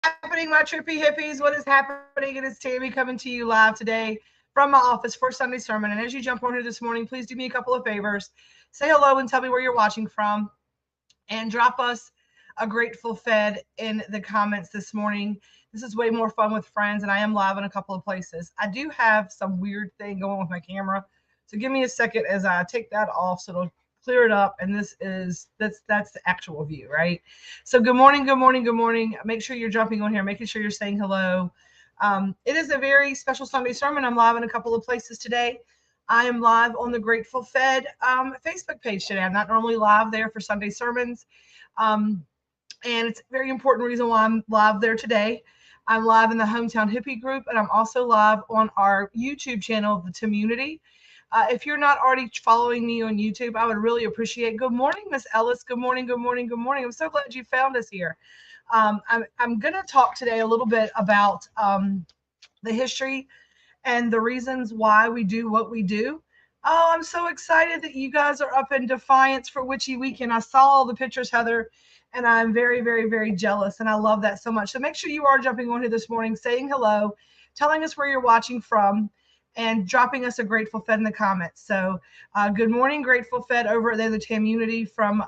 Happening, my trippy hippies? What is happening? It is Tammy coming to you live today from my office for Sunday sermon. And as you jump on here this morning, please do me a couple of favors. Say hello and tell me where you're watching from, and drop us a grateful fed in the comments this morning. This is way more fun with friends, and I am live in a couple of places. I do have some weird thing going with my camera, so give me a second as I take that off so it'll clear it up. And that's the actual view, right? So good morning, good morning, good morning. Make sure you're jumping on here, making sure you're saying hello. It is a very special Sunday sermon. I'm live in a couple of places today. I am live on the Grateful Fed Facebook page today. I'm not normally live there for Sunday sermons. And it's a very important reason why I'm live there today. I'm live in the Hometown Hippie group, and I'm also live on our YouTube channel, The Community. If you're not already following me on YouTube, I would really appreciate. Good morning, Miss Ellis. Good morning, good morning, good morning. I'm so glad you found us here. I'm going to talk today a little bit about the history and the reasons why we do what we do. Oh, I'm so excited that you guys are up in Defiance for Witchy Weekend. I saw all the pictures, Heather, and I'm very, very, very jealous, and I love that so much. So make sure you are jumping on here this morning, saying hello, telling us where you're watching from, and dropping us a Grateful Fed in the comments. So good morning, Grateful Fed over there, the community from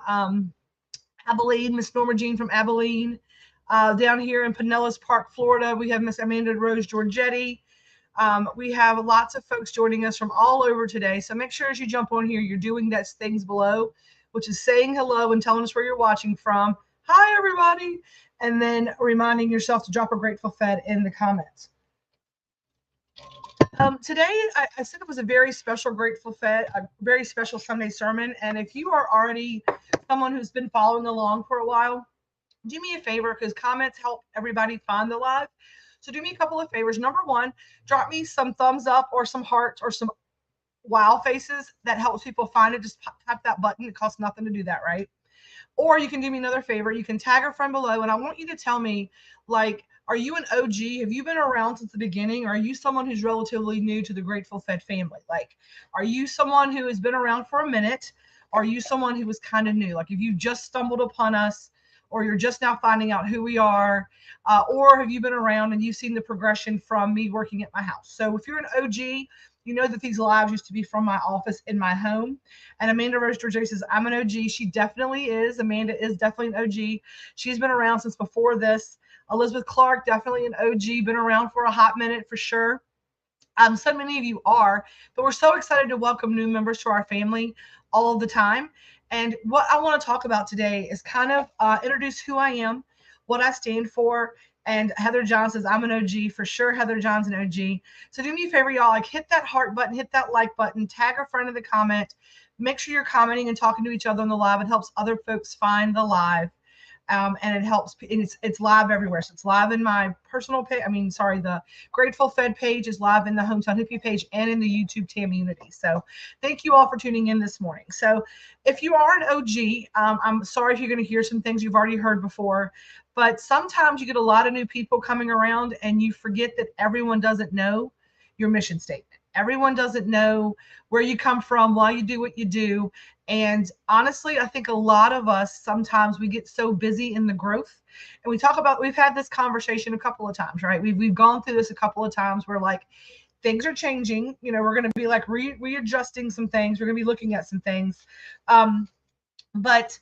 Abilene, Miss Norma Jean from Abilene. Down here in Pinellas Park, Florida, we have Miss Amanda Rose Giorgetti. We have lots of folks joining us from all over today. So make sure as you jump on here, you're doing those things below, which is saying hello and telling us where you're watching from. Hi, everybody. And then reminding yourself to drop a Grateful Fed in the comments. Today, I said it was a very special Grateful Fed, a very special Sunday sermon. And if you are already someone who's been following along for a while, do me a favor, because comments help everybody find the live. So do me a couple of favors. Number one, drop me some thumbs up or some hearts or some wow faces. That helps people find it. Just tap that button. It costs nothing to do that, right? Or you can do me another favor. You can tag a friend below, and I want you to tell me, like, are you an OG? Have you been around since the beginning? Or are you someone who's relatively new to the Grateful Fed family? Like, are you someone who has been around for a minute? Or are you someone who was kind of new? Like, if you just stumbled upon us, or you're just now finding out who we are, or have you been around and you've seen the progression from me working at my house? So if you're an OG, you know that these lives used to be from my office in my home. And Amanda Rose George says, I'm an OG. She definitely is. Amanda is definitely an OG. She's been around since before this. Elizabeth Clark, definitely an OG, been around for a hot minute for sure. So many of you are, but we're so excited to welcome new members to our family all of the time. And what I want to talk about today is kind of introduce who I am, what I stand for. And Heather John says, I'm an OG for sure. Heather John's an OG. So do me a favor, y'all, like hit that heart button, hit that like button, tag a friend in the comment. Make sure you're commenting and talking to each other on the live. It helps other folks find the live. And it helps. And it's live everywhere. So it's live in my personal page. The Grateful Fed page is live in the Hometown Hippie page and in the YouTube community. So thank you all for tuning in this morning. So if you are an OG, I'm sorry if you're going to hear some things you've already heard before, but sometimes you get a lot of new people coming around and you forget that everyone doesn't know your mission statement. Everyone doesn't know where you come from, why you do what you do. And honestly, I think a lot of us, sometimes we get so busy in the growth, and we've had this conversation a couple of times, right? We've gone through this a couple of times where like things are changing, we're going to be like readjusting some things. We're going to be looking at some things. But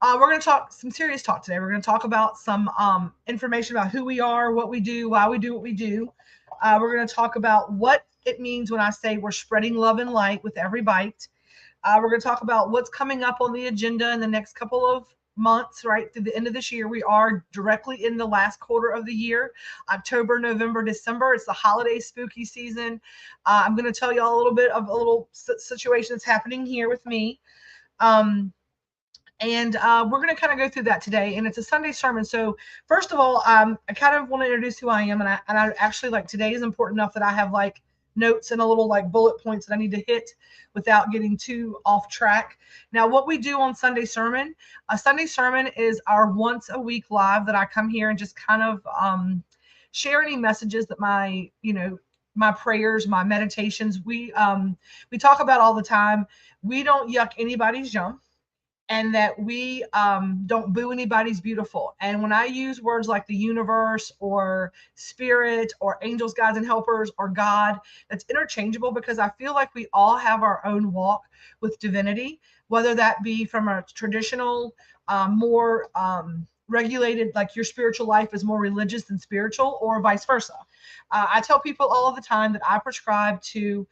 we're going to talk some serious talk today. We're going to talk about some information about who we are, what we do, why we do what we do. We're going to talk about what it means when I say we're spreading love and light with every bite. We're going to talk about what's coming up on the agenda in the next couple of months, right through the end of this year. We are directly in the last quarter of the year, October, November, December. It's the holiday spooky season. I'm going to tell you all a little bit of a little situation that's happening here with me. And we're going to kind of go through that today. And it's a Sunday sermon. So first of all, I kind of want to introduce who I am. And I actually, like, today is important enough that I have like notes and a little like bullet points that I need to hit without getting too off track. Now, what we do on Sunday Sermon, a Sunday Sermon is our once a week live that I come here and just kind of share any messages that my, my prayers, my meditations, we talk about all the time. We don't yuck anybody's yum, and that we don't boo anybody's beautiful. And when I use words like the universe or spirit or angels, guides, and helpers or God, that's interchangeable, because I feel like we all have our own walk with divinity, whether that be from a traditional, more regulated, like your spiritual life is more religious than spiritual, or vice versa. I tell people all the time that I prescribe to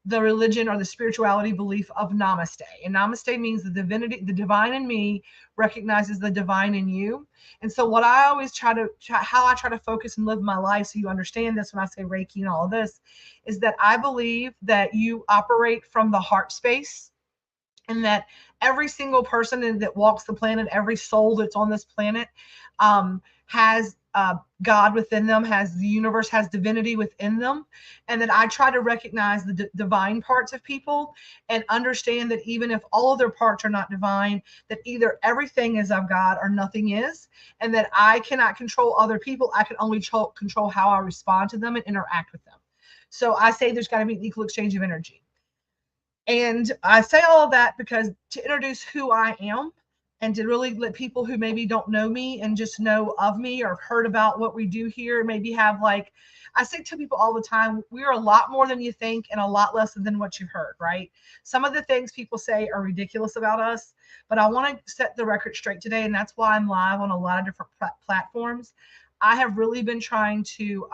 the religion or the spirituality belief of namaste. And namaste means the divinity, the divine in me recognizes the divine in you. And so what I always how I try to focus and live my life, so you understand this when I say Reiki and all of this, is that I believe that you operate from the heart space, and that every single person that walks the planet, every soul that's on this planet, has God within them, has the universe, has divinity within them. And that I try to recognize the divine parts of people and understand that even if all of their parts are not divine, that either everything is of God or nothing is, and that I cannot control other people. I can only control how I respond to them and interact with them. So I say there's got to be an equal exchange of energy. And I say all of that because to introduce who I am, and to really let people who maybe don't know me and just know of me or have heard about what we do here, maybe have, like, I say to people all the time, we're a lot more than you think and a lot less than what you've heard, right? Some of the things people say are ridiculous about us, but I want to set the record straight today. And that's why I'm live on a lot of different platforms. I have really been trying to,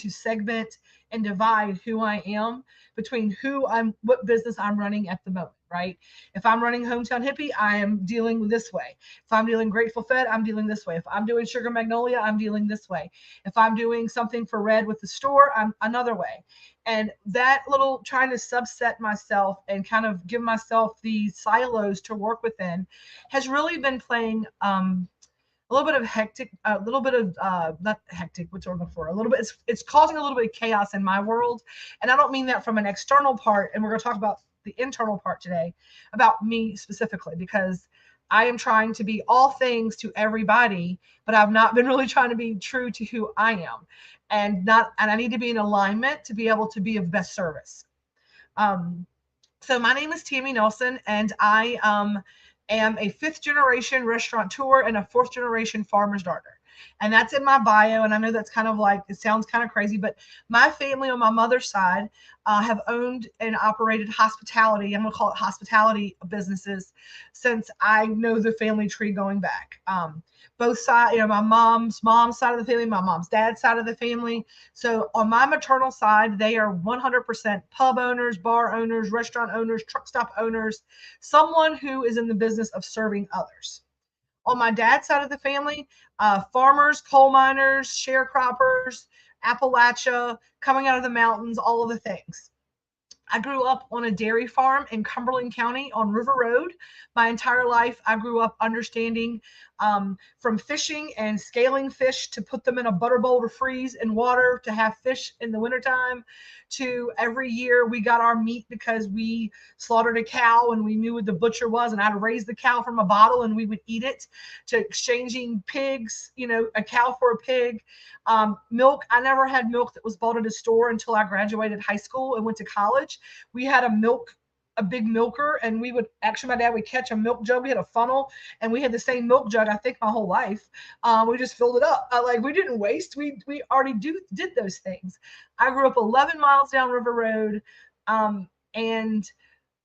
segment and divide who I am between what business I'm running at the moment, right? If I'm running Hometown Hippie, I am dealing this way. If I'm dealing Grateful Fed, I'm dealing this way. If I'm doing Sugar Magnolia, I'm dealing this way. If I'm doing something for Red with the store, I'm another way. And that little trying to subset myself and kind of give myself these silos to work within has really been playing a little bit of hectic, a little bit of not hectic, what's the word for? A little bit, it's causing a little bit of chaos in my world. And I don't mean that from an external part. And we're going to talk about the internal part today, about me specifically, because I am trying to be all things to everybody, but I've not been really trying to be true to who I am. And I need to be in alignment to be able to be of best service. So my name is Tammy Nelson, and I am a 5th generation restaurateur and a 4th generation farmer's daughter. And that's in my bio. And I know that's kind of like, it sounds kind of crazy, but my family on my mother's side have owned and operated hospitality. I'm going to call it hospitality businesses since I know the family tree going back. Both sides, my mom's side of the family, my mom's dad's side of the family. So on my maternal side, they are 100% pub owners, bar owners, restaurant owners, truck stop owners, someone who is in the business of serving others. On my dad's side of the family, farmers, coal miners, sharecroppers, Appalachia, coming out of the mountains, all of the things. I grew up on a dairy farm in Cumberland County on River Road. My entire life, I grew up understanding from fishing and scaling fish to put them in a butter bowl to freeze in water to have fish in the wintertime, to every year we got our meat because we slaughtered a cow and we knew what the butcher was and how to raise the cow from a bottle and we would eat it, to exchanging pigs, a cow for a pig. Milk, I never had milk that was bought at a store until I graduated high school and went to college. We had a big milker, and we would my dad would catch a milk jug. We had a funnel, and we had the same milk jug I think my whole life. We just filled it up. We didn't waste. We already did those things. I grew up 11 miles down River Road, and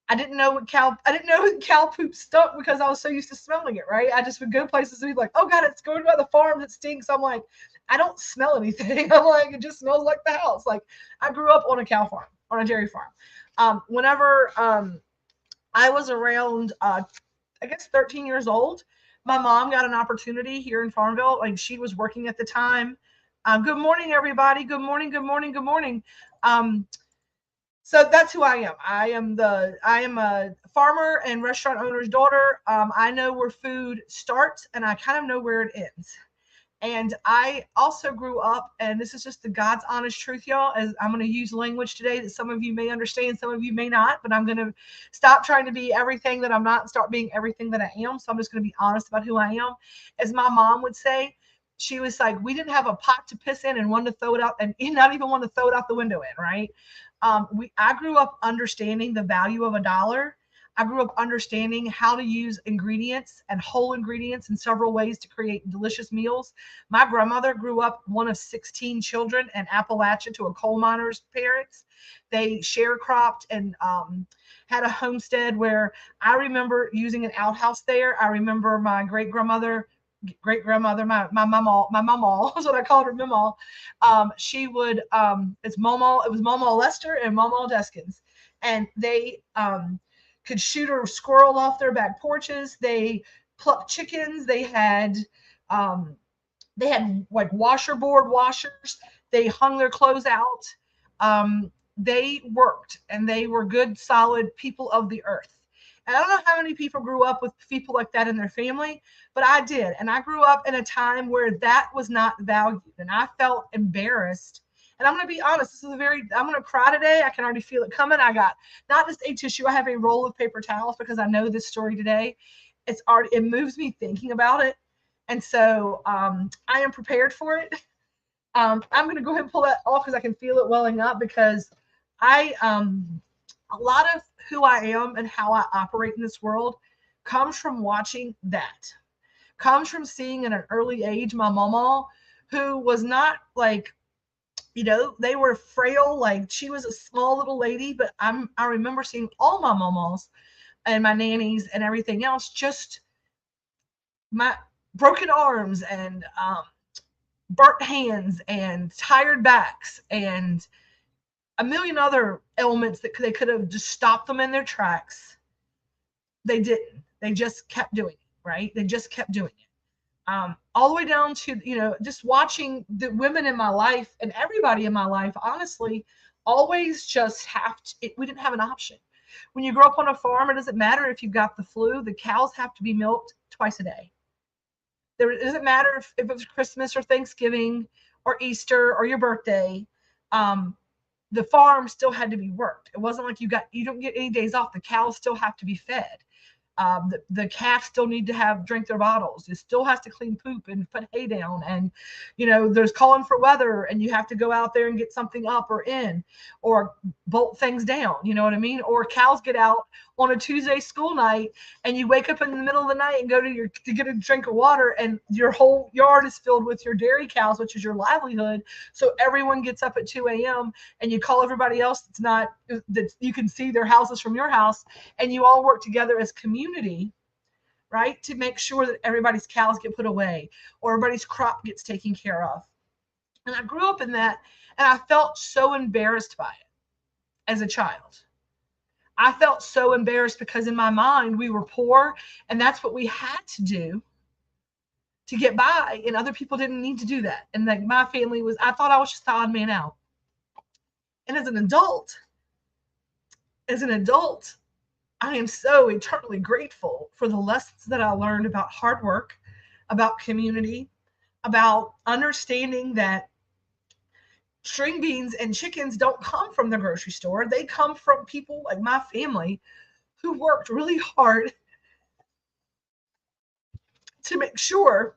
I didn't know cow poop stunk because I was so used to smelling it, right? I just would go places and be like, oh God, it's going by the farm that stinks. I'm like, I don't smell anything. I'm like, it just smells like the house. Like, I grew up on a cow farm, on a dairy farm. Whenever I was around, I guess 13 years old, my mom got an opportunity here in Farmville. Like, she was working at the time. Good morning, everybody. Good morning, good morning, good morning. So that's who I am. I am a farmer and restaurant owner's daughter. I know where food starts and I kind of know where it ends. And I also grew up, and this is just the God's honest truth, y'all, as I'm going to use language today that some of you may understand, some of you may not, but I'm going to stop trying to be everything that I'm not and start being everything that I am. So I'm just going to be honest about who I am. As my mom would say, she was like, we didn't have a pot to piss in and one to throw it out, and not even one to throw it out the window in, right? I grew up understanding the value of a dollar. I grew up understanding how to use ingredients and whole ingredients in several ways to create delicious meals. My grandmother grew up one of 16 children in Appalachia to a coal miner's parents. They sharecropped and had a homestead where I remember using an outhouse there. I remember my great grandmother, my mama, is what I called her, mama. She would, it was Mama Lester and Mama Deskins, and they could shoot a squirrel off their back porches. They plucked chickens. They had like washerboard washers. They hung their clothes out. They worked, and they were good, solid people of the earth. And I don't know how many people grew up with people like that in their family, but I did. And I grew up in a time where that was not valued, and I felt embarrassed. And I'm going to be honest, I'm going to cry today. I can already feel it coming. I got not just a tissue, I have a roll of paper towels because I know this story today. It moves me thinking about it. And so I am prepared for it. I'm going to go ahead and pull that off because I can feel it welling up, because a lot of who I am and how I operate in this world comes from watching that, comes from seeing at an early age my mama, who was not like, they were frail. Like, she was a small little lady, but I remember seeing all my mamas and my nannies and everything else, just my broken arms and burnt hands and tired backs and a million other elements that they could have just stopped them in their tracks. They didn't. They just kept doing it, right? They just kept doing it. All the way down to, just watching the women in my life and everybody in my life, honestly, always just we didn't have an option. When you grow up on a farm, it doesn't matter if you've got the flu, the cows have to be milked twice a day. It doesn't matter if it was Christmas or Thanksgiving or Easter or your birthday. The farm still had to be worked. It wasn't like you don't get any days off. The cows still have to be fed. The calves still need to drink their bottles. It still has to clean poop and put hay down. And, there's calling for weather, and you have to go out there and get something up or in or bolt things down. You know what I mean? Or cows get out on a Tuesday school night, and you wake up in the middle of the night and go to get a drink of water, and your whole yard is filled with your dairy cows, which is your livelihood. So everyone gets up at 2 a.m. and you call everybody else that you can see their houses from your house, and you all work together as community, right, to make sure that everybody's cows get put away or everybody's crop gets taken care of. And I grew up in that, and I felt so embarrassed by it as a child. I felt so embarrassed because in my mind we were poor, and that's what we had to do to get by, and other people didn't need to do that. And like my family I thought I was just the odd man out. And as an adult, I am so eternally grateful for the lessons that I learned about hard work, about community, about understanding that string beans and chickens don't come from the grocery store. They come from people like my family who worked really hard to make sure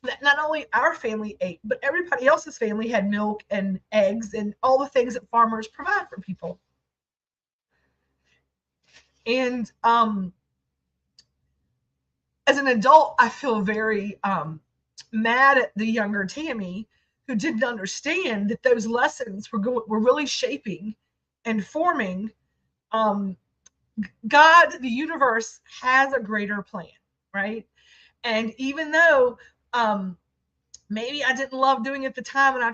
that not only our family ate, but everybody else's family had milk and eggs and all the things that farmers provide for people. And as an adult, I feel very mad at the younger Tammy, who didn't understand that those lessons were really shaping and forming. God, the universe, has a greater plan, right? And even though maybe I didn't love doing it at the time, and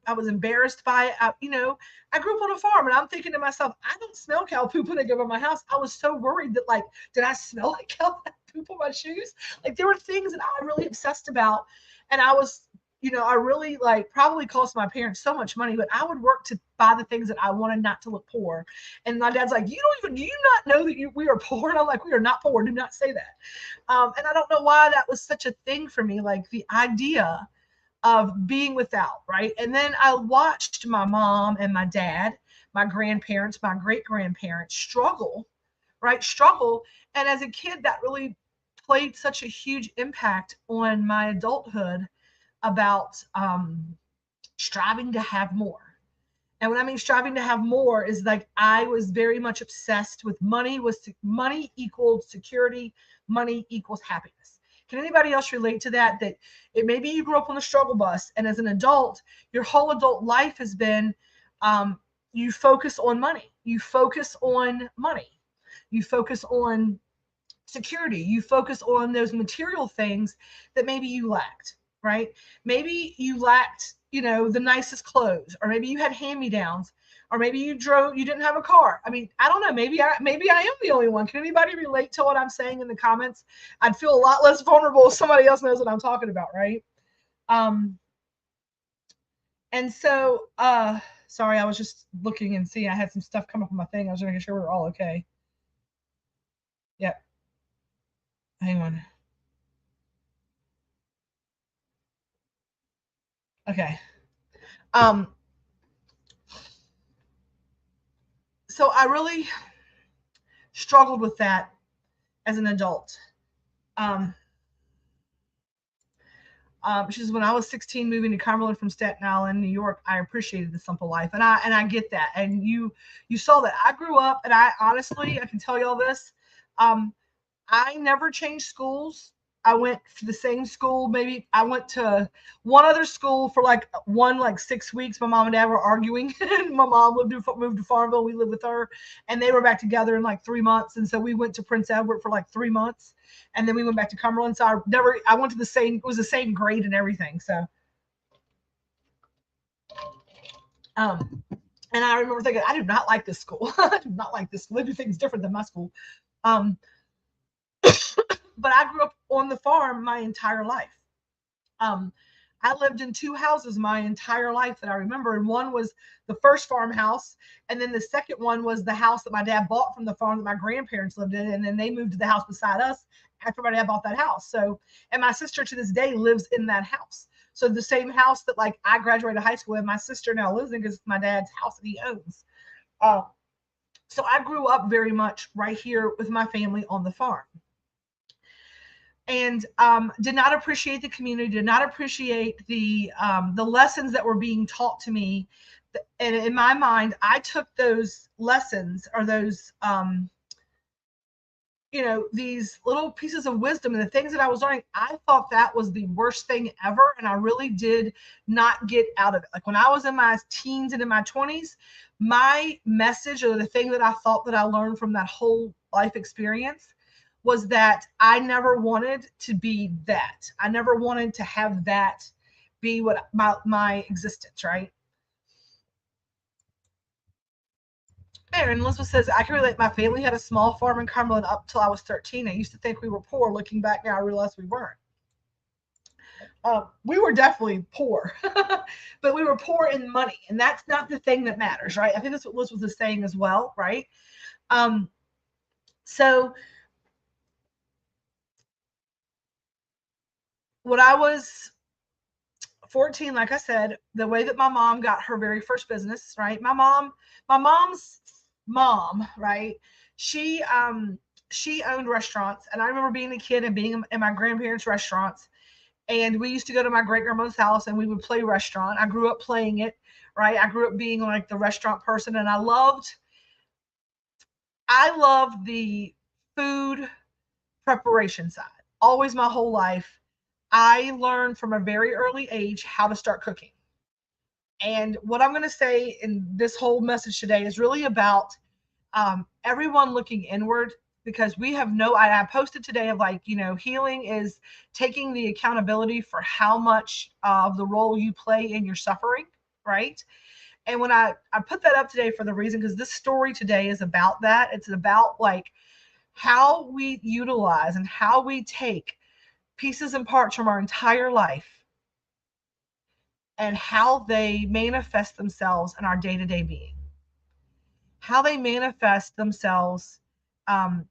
I was embarrassed by it. I grew up on a farm, and I'm thinking to myself, I don't smell cow poop when I go by my house. I was so worried that, like, did I smell like cow poop on my shoes? Like, there were things that I really obsessed about. And I was, I really, like, probably cost my parents so much money, but I would work to buy the things that I wanted not to look poor. And my dad's like, do you not know that we are poor? And I'm like, we are not poor. Do not say that. And I don't know why that was such a thing for me. Like, the idea of being without, right? And then I watched my mom and my dad, my grandparents, my great grandparents struggle, right? Struggle. And as a kid, that really played such a huge impact on my adulthood about striving to have more. And when I mean striving to have more is like I was very much obsessed with money. Was money equaled security? Money equals happiness. Can anybody else relate to that? That it maybe you grew up on the struggle bus, and as an adult, your whole adult life has been you focus on money. You focus on money. You focus on security. You focus on those material things that maybe you lacked, right? Maybe you lacked, the nicest clothes, or maybe you had hand-me-downs, or maybe you didn't have a car. I mean, I don't know. Maybe I am the only one. Can anybody relate to what I'm saying in the comments? I'd feel a lot less vulnerable if somebody else knows what I'm talking about, right? And so, sorry, I was just looking and seeing I had some stuff come up on my thing. I was making sure we were all okay. Yep. Hang on. Okay. Um, so I really struggled with that as an adult. Um, which is when I was 16, moving to Cumberland from Staten Island, New York. I appreciated the simple life, and I get that. And you saw that. I grew up, and I honestly, I can tell you all this. Um, I never changed schools. I went to the same school. Maybe I went to one other school for like 6 weeks. My mom and dad were arguing. And my mom moved to Farmville. We lived with her, and they were back together in like 3 months. And so we went to Prince Edward for like 3 months, and then we went back to Cumberland. So I went to the same. It was the same grade and everything. So, um, and I remember thinking, I do not like this school. I do not like this school. They do things different than my school. Um, but I grew up on the farm my entire life. Um, I lived in two houses my entire life that I remember, and one was the first farmhouse, and then the second one was the house that my dad bought from the farm that my grandparents lived in, and then they moved to the house beside us after my dad bought that house. So, and my sister to this day lives in that house. So the same house that like I graduated high school in, my sister now lives in because it's my dad's house that he owns. Uh, so I grew up very much right here with my family on the farm, and did not appreciate the community, did not appreciate the lessons that were being taught to me. And in my mind, I took those lessons, or those these little pieces of wisdom and the things that I was learning. I thought that was the worst thing ever, and I really did not get out of it. Like when I was in my teens and in my 20s, my message, or the thing that I thought that I learned from that whole life experience, was that I never wanted to be that. I never wanted to have that be what my existence, right? And Elizabeth says, I can relate. My family had a small farm in Cumberland up till I was 13. I used to think we were poor. Looking back now, I realized we weren't. We were definitely poor, but we were poor in money. And that's not the thing that matters, right? I think that's what Elizabeth was saying as well, right? Um, so when I was 14, like I said, the way that my mom got her very first business, right? My mom's mom, right? She owned restaurants, and I remember being a kid and being in my grandparents' restaurants, and we used to go to my great grandmother's house and we would play restaurant. I grew up playing it, right? I grew up being like the restaurant person, and I loved the food preparation side. Always my whole life, I learned from a very early age how to start cooking. And what I'm going to say in this whole message today is really about everyone looking inward, because we have I posted today of like, healing is taking the accountability for how much of the role you play in your suffering, right? And when I put that up today for the reason, because this story today is about that. It's about like how we utilize and how we take pieces and parts from our entire life and how they manifest themselves in our day-to-day being, how they manifest themselves, um,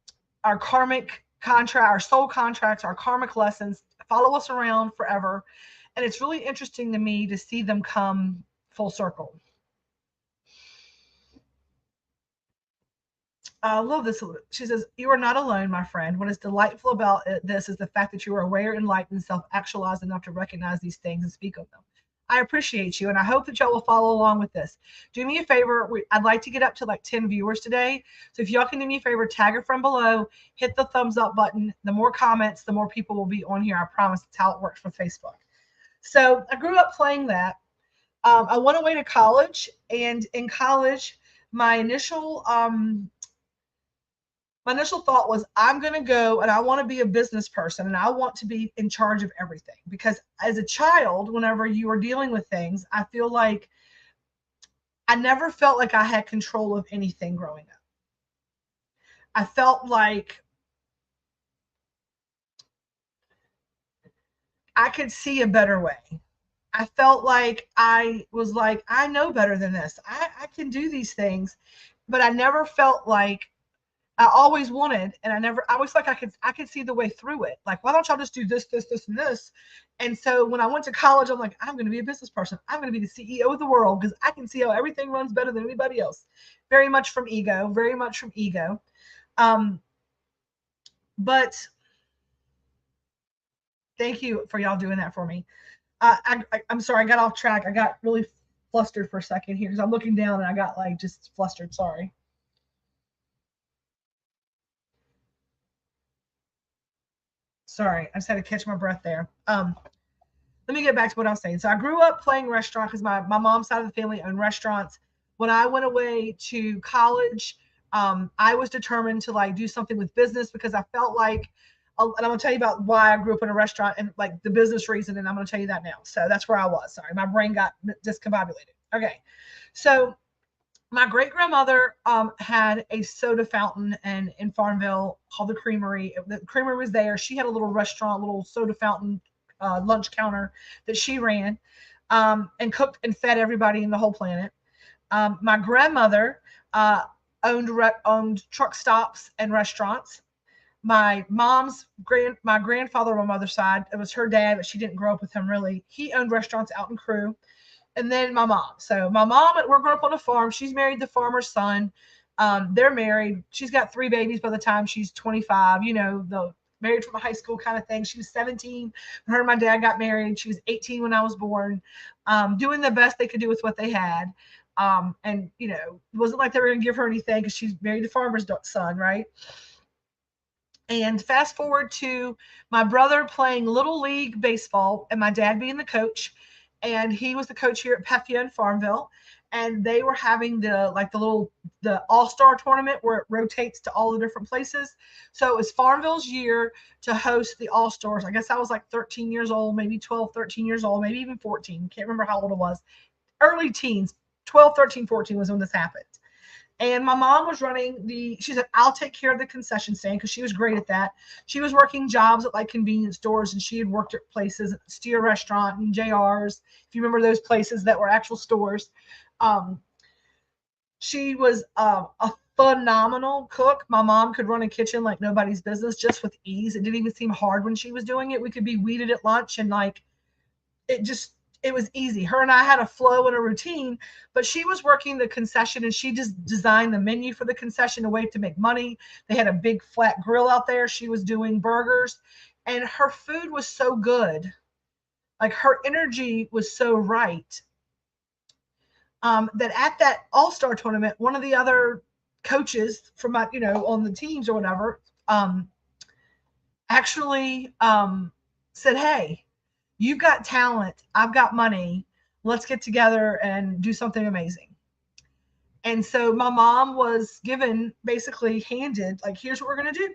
our karmic contract, our soul contracts, our karmic lessons follow us around forever. And it's really interesting to me to see them come full circle. I love this. She says, "You are not alone, my friend. What is delightful about this is the fact that you are aware, enlightened, and self-actualized enough to recognize these things and speak of them. I appreciate you, and I hope that y'all will follow along with this. Do me a favor. I'd like to get up to like 10 viewers today. So if y'all can do me a favor, tag a friend below, hit the thumbs up button. The more comments, the more people will be on here. I promise. That's how it works for Facebook. So I grew up playing that. I went away to college, and in college, my initial thought was, I'm going to go and I want to be a business person and I want to be in charge of everything. Because as a child, whenever you are dealing with things, I feel like I never felt like I had control of anything growing up. I felt like I could see a better way. I felt like I was like, I know better than this. I can do these things. But I never felt like I always wanted, and I always like I could see the way through it. Like, why don't y'all just do this, this, this, and this? And so when I went to college, I'm like, I'm going to be a business person. I'm going to be the CEO of the world because I can see how everything runs better than anybody else. Very much from ego, very much from ego. But thank you for y'all doing that for me. I'm sorry, I got off track. I got really flustered for a second here because I'm looking down and I got like just flustered. Sorry. Sorry, I just had to catch my breath there. Let me get back to what I was saying. So I grew up playing restaurant because my mom's side of the family owned restaurants. When I went away to college, I was determined to like do something with business because I felt like, and I'm gonna tell you about why I grew up in a restaurant and like the business reason, and I'm gonna tell you that now. So that's where I was. Sorry, my brain got discombobulated. Okay, so my great grandmother had a soda fountain and in Farmville called the Creamery. The Creamery was there. She had a little restaurant, little soda fountain lunch counter that she ran and cooked and fed everybody in the whole planet. My grandmother owned truck stops and restaurants. My grandfather on my mother's side, it was her dad, but she didn't grow up with him really. He owned restaurants out in Crewe. And then my mom. So my mom, we're growing up on a farm. She's married the farmer's son. They're married. She's got 3 babies by the time she's 25. You know, the married from a high school kind of thing. She was 17 when her and my dad got married. She was 18 when I was born, doing the best they could do with what they had. And, you know, it wasn't like they were going to give her anything because she's married the farmer's son, right? And fast forward to my brother playing Little League baseball and my dad being the coach. And he was the coach here at Pefia in Farmville. And they were having the all-star tournament where it rotates to all the different places. So it was Farmville's year to host the all-stars. I guess I was like 13 years old, maybe 12, 13 years old, maybe even 14. Can't remember how old it was. Early teens, 12, 13, 14 was when this happened. And my mom was she said, I'll take care of the concession stand because she was great at that. She was working jobs at like convenience stores and she had worked at places, Steer Restaurant and JR's, if you remember those places that were actual stores. She was a phenomenal cook. My mom could run a kitchen like nobody's business just with ease. It didn't even seem hard when she was doing it. We could be weeded at lunch and like it was easy. Her and I had a flow and a routine, but she was working the concession and she just designed the menu for the concession, a way to make money. They had a big flat grill out there. She was doing burgers and her food was so good. Like her energy was so right. That at that all-star tournament, one of the other coaches from my, on the teams or whatever, actually said, hey, you've got talent. I've got money. Let's get together and do something amazing. And so my mom was basically handed, like, here's what we're going to do.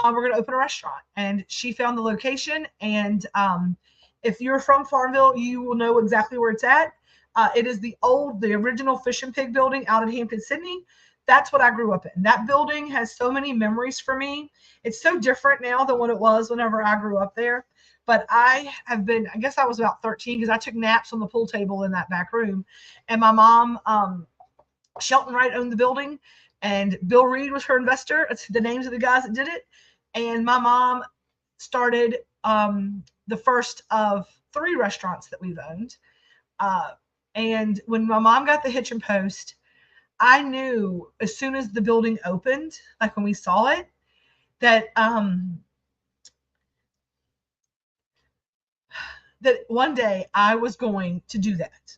We're going to open a restaurant. And she found the location. And if you're from Farmville, you will know exactly where it's at. It is the original Fish and Pig building out in Hampton, Sydney. That's what I grew up in. That building has so many memories for me. It's so different now than what it was whenever I grew up there. But I guess I was about 13 because I took naps on the pool table in that back room. And my mom, Shelton Wright, owned the building and Bill Reed was her investor. It's the names of the guys that did it. And my mom started the first of 3 restaurants that we've owned. And when my mom got the Hitchin Post, I knew as soon as the building opened, like when we saw it, that that one day I was going to do that.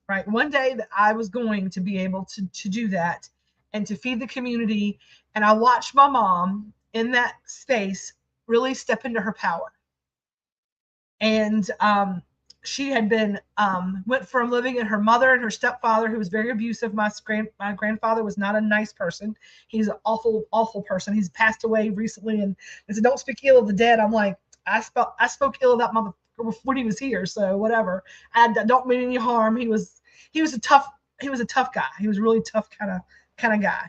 Right? One day that I was going to be able to do that and to feed the community. And I watched my mom in that space really step into her power. And she had been went from living in her mother and her stepfather, who was very abusive. My grandfather was not a nice person. He's an awful person. He's passed away recently, and they said, "Don't speak ill of the dead." I'm like, I spoke ill of that mother when he was here, so whatever. I don't mean any harm. He was a tough guy. He was a really tough kind of guy.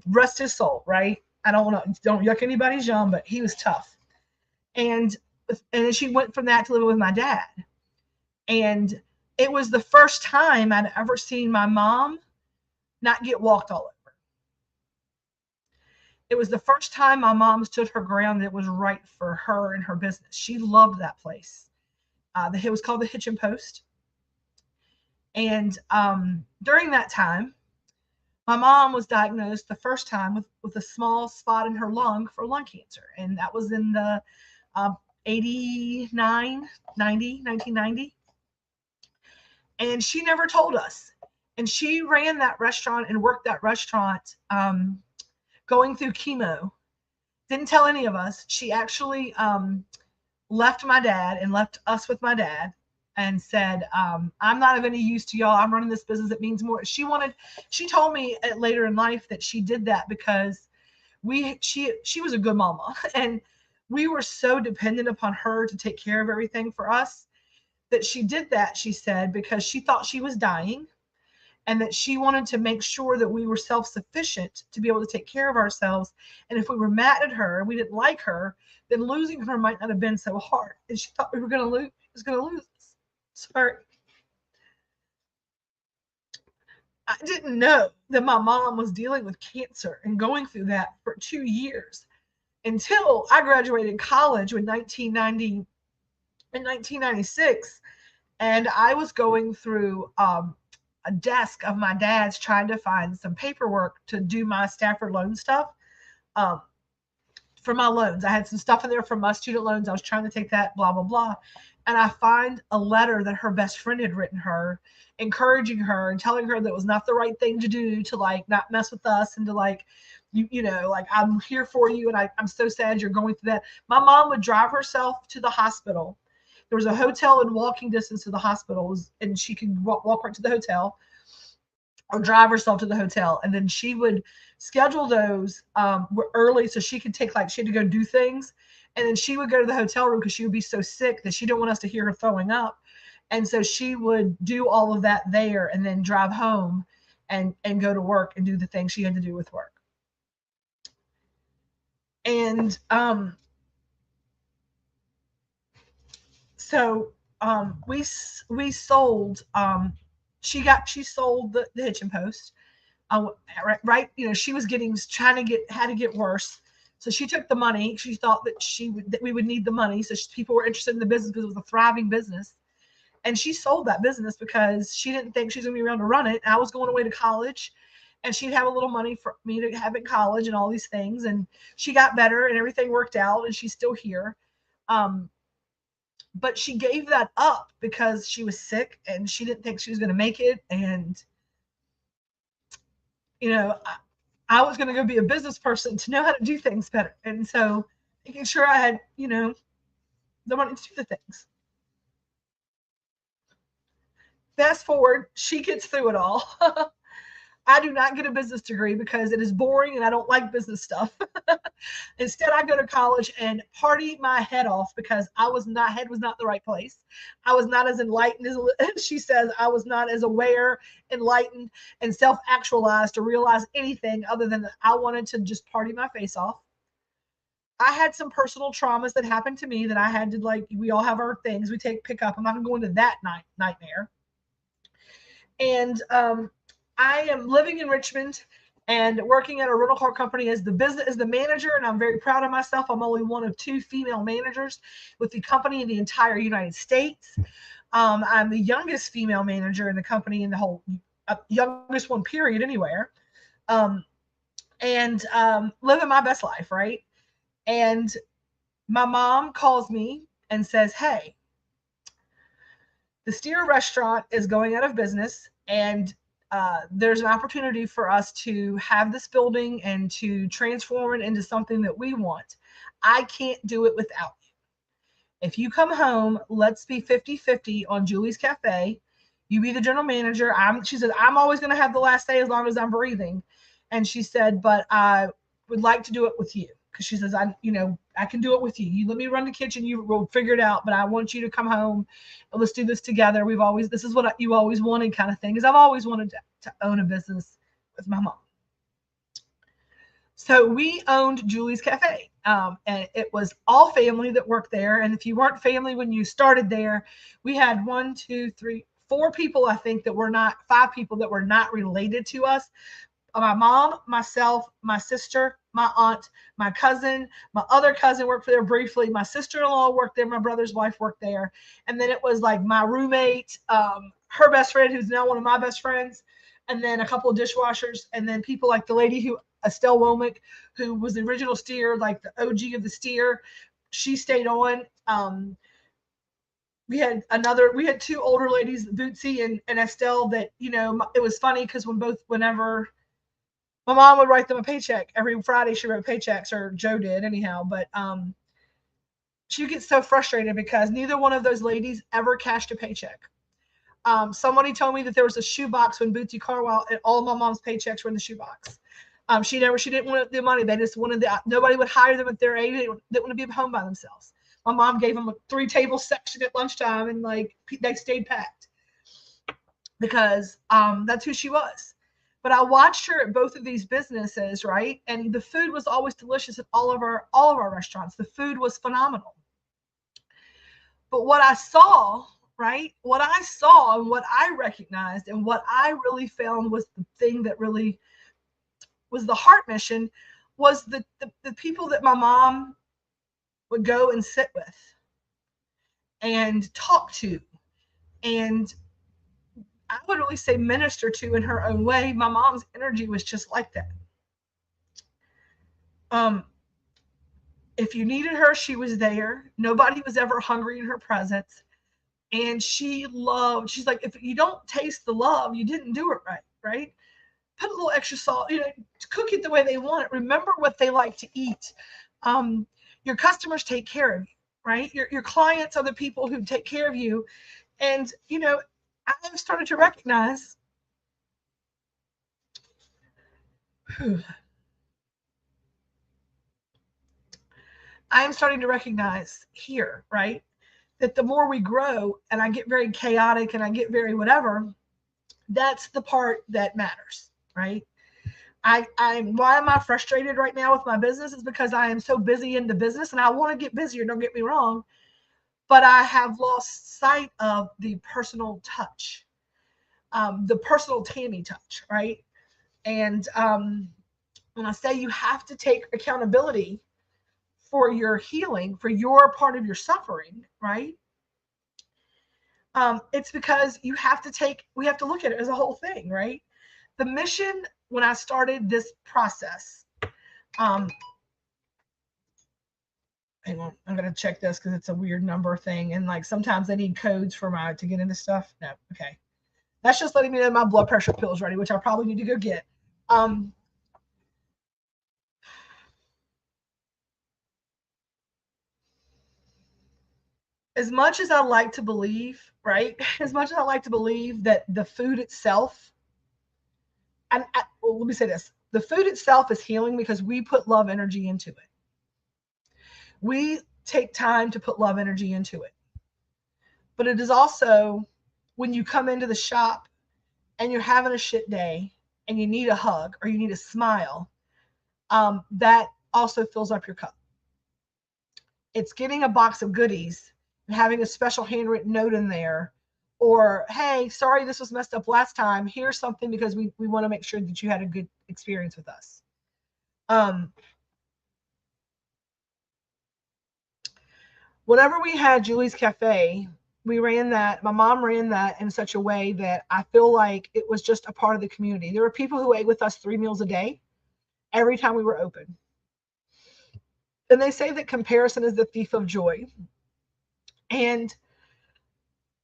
Rest his soul, right? I don't want to don't yuck anybody's yum, but he was tough. And then she went from that to living with my dad. And it was the first time I'd ever seen my mom not get walked all over. It was the first time my mom stood her ground that was right for her and her business. She loved that place. It was called the Hitchin Post. And during that time, my mom was diagnosed the first time with a small spot in her lung for lung cancer. And that was in the 1990. And she never told us. And she ran that restaurant and worked that restaurant going through chemo. Didn't tell any of us. She actually left my dad and left us with my dad and said, I'm not of any use to y'all. I'm running this business. It means more. She told me later in life that she did that because she was a good mama. And we were so dependent upon her to take care of everything for us that she did that, she said, because she thought she was dying and that she wanted to make sure that we were self-sufficient to be able to take care of ourselves. And if we were mad at her and we didn't like her, then losing her might not have been so hard. And she thought we were going to lose. Was going to lose us. Sorry. I didn't know that my mom was dealing with cancer and going through that for 2 years until I graduated college in 1996. And I was going through a desk of my dad's trying to find some paperwork to do my Stafford loan stuff for my loans. I had some stuff in there from my student loans. I was trying to take that, blah, blah, blah. And I find a letter that her best friend had written her, encouraging her and telling her that it was not the right thing to do, to like not mess with us and to like, you know, like, I'm here for you. And I'm so sad you're going through that. My mom would drive herself to the hospital. There was a hotel in walking distance to the hospital, and she could walk right to the hotel or drive herself to the hotel. And then she would schedule those early so she could take, like, she had to go do things. And then she would go to the hotel room because she would be so sick that she didn't want us to hear her throwing up. And so she would do all of that there and then drive home and go to work and do the things she had to do with work. And so we sold she sold the Hitchin Post, right, you know, she was had to get worse, so she took the money. She thought that we would need the money, so people were interested in the business because it was a thriving business, and she sold that business because she didn't think she was going to be around to run it. I was going away to college, and she'd have a little money for me to have in college and all these things, and she got better and everything worked out, and she's still here. But she gave that up because she was sick and she didn't think she was going to make it. And, you know, I was going to go be a business person to know how to do things better. And so making sure I had, you know, the money to do the things. Fast forward, she gets through it all. I do not get a business degree because it is boring and I don't like business stuff. Instead, I go to college and party my head off because head was not the right place. I was not as enlightened as she says. I was not as aware, enlightened, and self-actualized to realize anything other than that I wanted to just party my face off. I had some personal traumas that happened to me that I had to, like, we all have our things we pick up. I'm not going to go into that nightmare. And I am living in Richmond and working at a rental car company as the manager. And I'm very proud of myself. I'm only one of 2 female managers with the company in the entire United States. I'm the youngest female manager in the company in the whole youngest one period anywhere. Um, and living my best life, right? And my mom calls me and says, "Hey, the Steer restaurant is going out of business, and there's an opportunity for us to have this building and to transform it into something that we want. I can't do it without you. If you come home, let's be 50-50 on Julie's Cafe. You be the general manager. She said, I'm always going to have the last say as long as I'm breathing." And she said, "But I would like to do it with you." Because she says, I can do it with you. You let me run the kitchen. You will figure it out. But I want you to come home and let's do this together. This is what you always wanted, kind of thing. Because I've always wanted to own a business with my mom. So we owned Julie's Cafe, and it was all family that worked there. And if you weren't family when you started there, we had 1, 2, 3, 4 people, I think, 5 people that were not related to us. My mom, myself, my sister, my aunt, my cousin, my other cousin worked there briefly. My sister-in-law worked there. My brother's wife worked there. And then it was like my roommate, her best friend, who's now one of my best friends, and then a couple of dishwashers, and then people like the lady Estelle Womack, who was the original Steer, like the OG of the Steer. She stayed on. We had 2 older ladies, Bootsy and Estelle, that, it was funny because whenever my mom would write them a paycheck every Friday, she wrote paychecks, or Joe did anyhow. But she gets so frustrated because neither one of those ladies ever cashed a paycheck. Somebody told me that there was a shoebox when Bootsy Carwell, and all of my mom's paychecks were in the shoebox. She didn't want the money. They just wanted nobody would hire them at their age. They didn't want to be home by themselves. My mom gave them a 3-table section at lunchtime, and they stayed packed because that's who she was. But I watched her at both of these businesses, right? And the food was always delicious at all of our restaurants. The food was phenomenal. But what I saw, right? What I saw and what I recognized and what I really found was the thing that really was the heart mission, was the people that my mom would go and sit with and talk to, and I would really say minister to in her own way. My mom's energy was just like that. If you needed her, she was there. Nobody was ever hungry in her presence. And she's like, if you don't taste the love, you didn't do it right, right? Put a little extra salt, cook it the way they want it. Remember what they like to eat. Your customers take care of you, right? Your clients are the people who take care of you. And, I've started to recognize I'm starting to recognize here, right, that the more we grow and I get very chaotic and I get very whatever, that's the part that matters, right? Why am I frustrated right now with my business? Is because I am so busy in the business and I want to get busier, don't get me wrong, but I have lost sight of the personal touch, the personal Tammy touch, right? And when I say you have to take accountability for your healing, for your part of your suffering, right? It's because we have to look at it as a whole thing, right? The mission, when I started this process, hang on, I'm going to check this because it's a weird number thing. And sometimes I need codes to get into stuff. No, okay. That's just letting me know my blood pressure pill is ready, which I probably need to go get. As much as I like to believe, right? As much as I like to believe that the food itself, well, let me say this. The food itself is healing because we put love energy into it. We take time to put love energy into it. But it is also when you come into the shop and you're having a shit day and you need a hug or you need a smile, that also fills up your cup. It's getting a box of goodies and having a special handwritten note in there or, hey, sorry, this was messed up last time. Here's something because we want to make sure that you had a good experience with us. Whenever we had Julie's Cafe, we ran that, my mom ran that in such a way that I feel like it was just a part of the community. There were people who ate with us 3 meals a day every time we were open. And they say that comparison is the thief of joy. And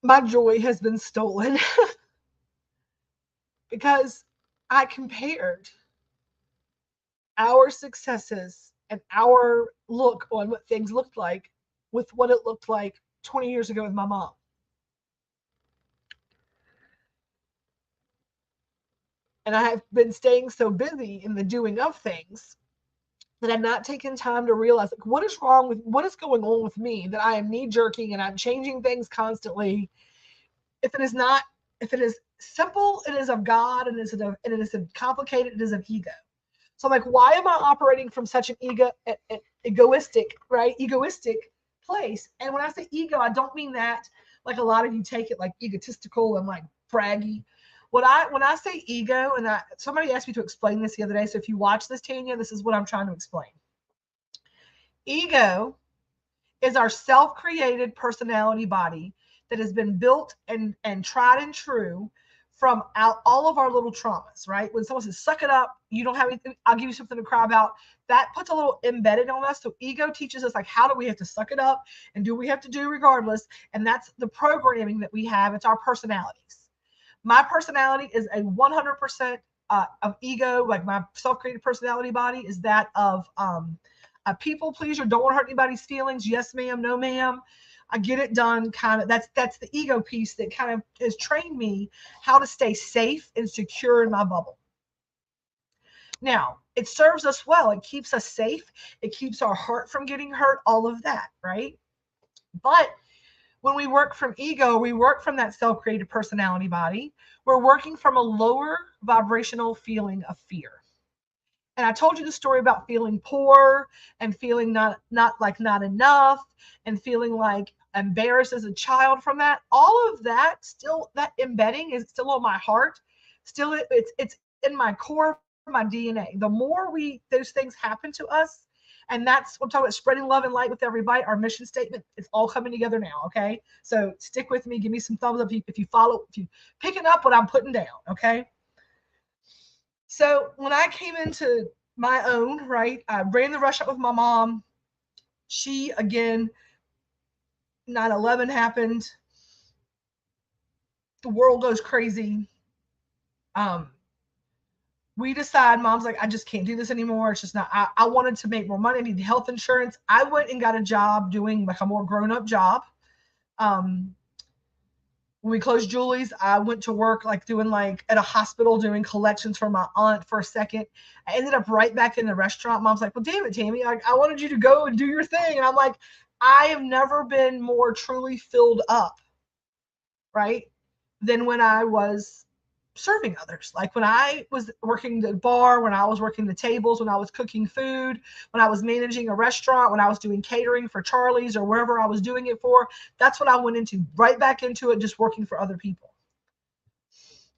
my joy has been stolen because I compared our successes and our look on what things looked like with what it looked like 20 years ago with my mom. And I have been staying so busy in the doing of things that I've not taken time to realize, like, what is wrong with, what is going on with me, that I am knee jerking and I'm changing things constantly. If it is not, if it is simple, it is of God, and it is complicated, it is of ego. So I'm like, why am I operating from such an egoistic, right? Egoistic place. And when I say ego, I don't mean that like a lot of you take it like egotistical and like braggy. When I say ego, and somebody asked me to explain this the other day. So if you watch this, Tanya, this is what I'm trying to explain. Ego is our self-created personality body that has been built and tried and true from all of our little traumas, right? When someone says, suck it up, you don't have anything, I'll give you something to cry about, that puts a little embedded on us. So ego teaches us, like, how do we have to suck it up and do we have to do regardless? And that's the programming that we have. It's our personalities. My personality is a 100% of ego, like my self-created personality body is that of a people pleaser, don't want to hurt anybody's feelings. Yes, ma'am, no, ma'am. I get it done. Kind of that's the ego piece that kind of has trained me how to stay safe and secure in my bubble. Now, it serves us well. It keeps us safe. It keeps our heart from getting hurt, all of that, right? But when we work from ego, we work from that self-created personality body. We're working from a lower vibrational feeling of fear. And I told you the story about feeling poor and feeling not enough and feeling like embarrassed as a child from that. All of that, still, that embedding is still on my heart. Still, it's in my core, my DNA. The more those things happen to us, and that's what I'm talking about, spreading love and light with everybody. Our mission statement is all coming together now. Okay, so stick with me. Give me some thumbs up if you follow, if you picking up what I'm putting down. Okay. So when I came into my own, right, I ran the rush up with my mom. She, again, 9/11 happened. The world goes crazy. We decide, mom's like, I just can't do this anymore. It's just not, I wanted to make more money. I needed health insurance. I went and got a job doing like a more grown-up job. When we closed Julie's, I went to work like doing like at a hospital doing collections for my aunt for a second. I ended up right back in the restaurant. Mom's like, well, damn it, Tammy, like, I wanted you to go and do your thing. And I'm like, I have never been more truly filled up, right, than when I was serving others. Like when I was working the bar, when I was working the tables, when I was cooking food, when I was managing a restaurant, when I was doing catering for Charlie's or wherever I was doing it for, that's what I went into, right back into it, just working for other people.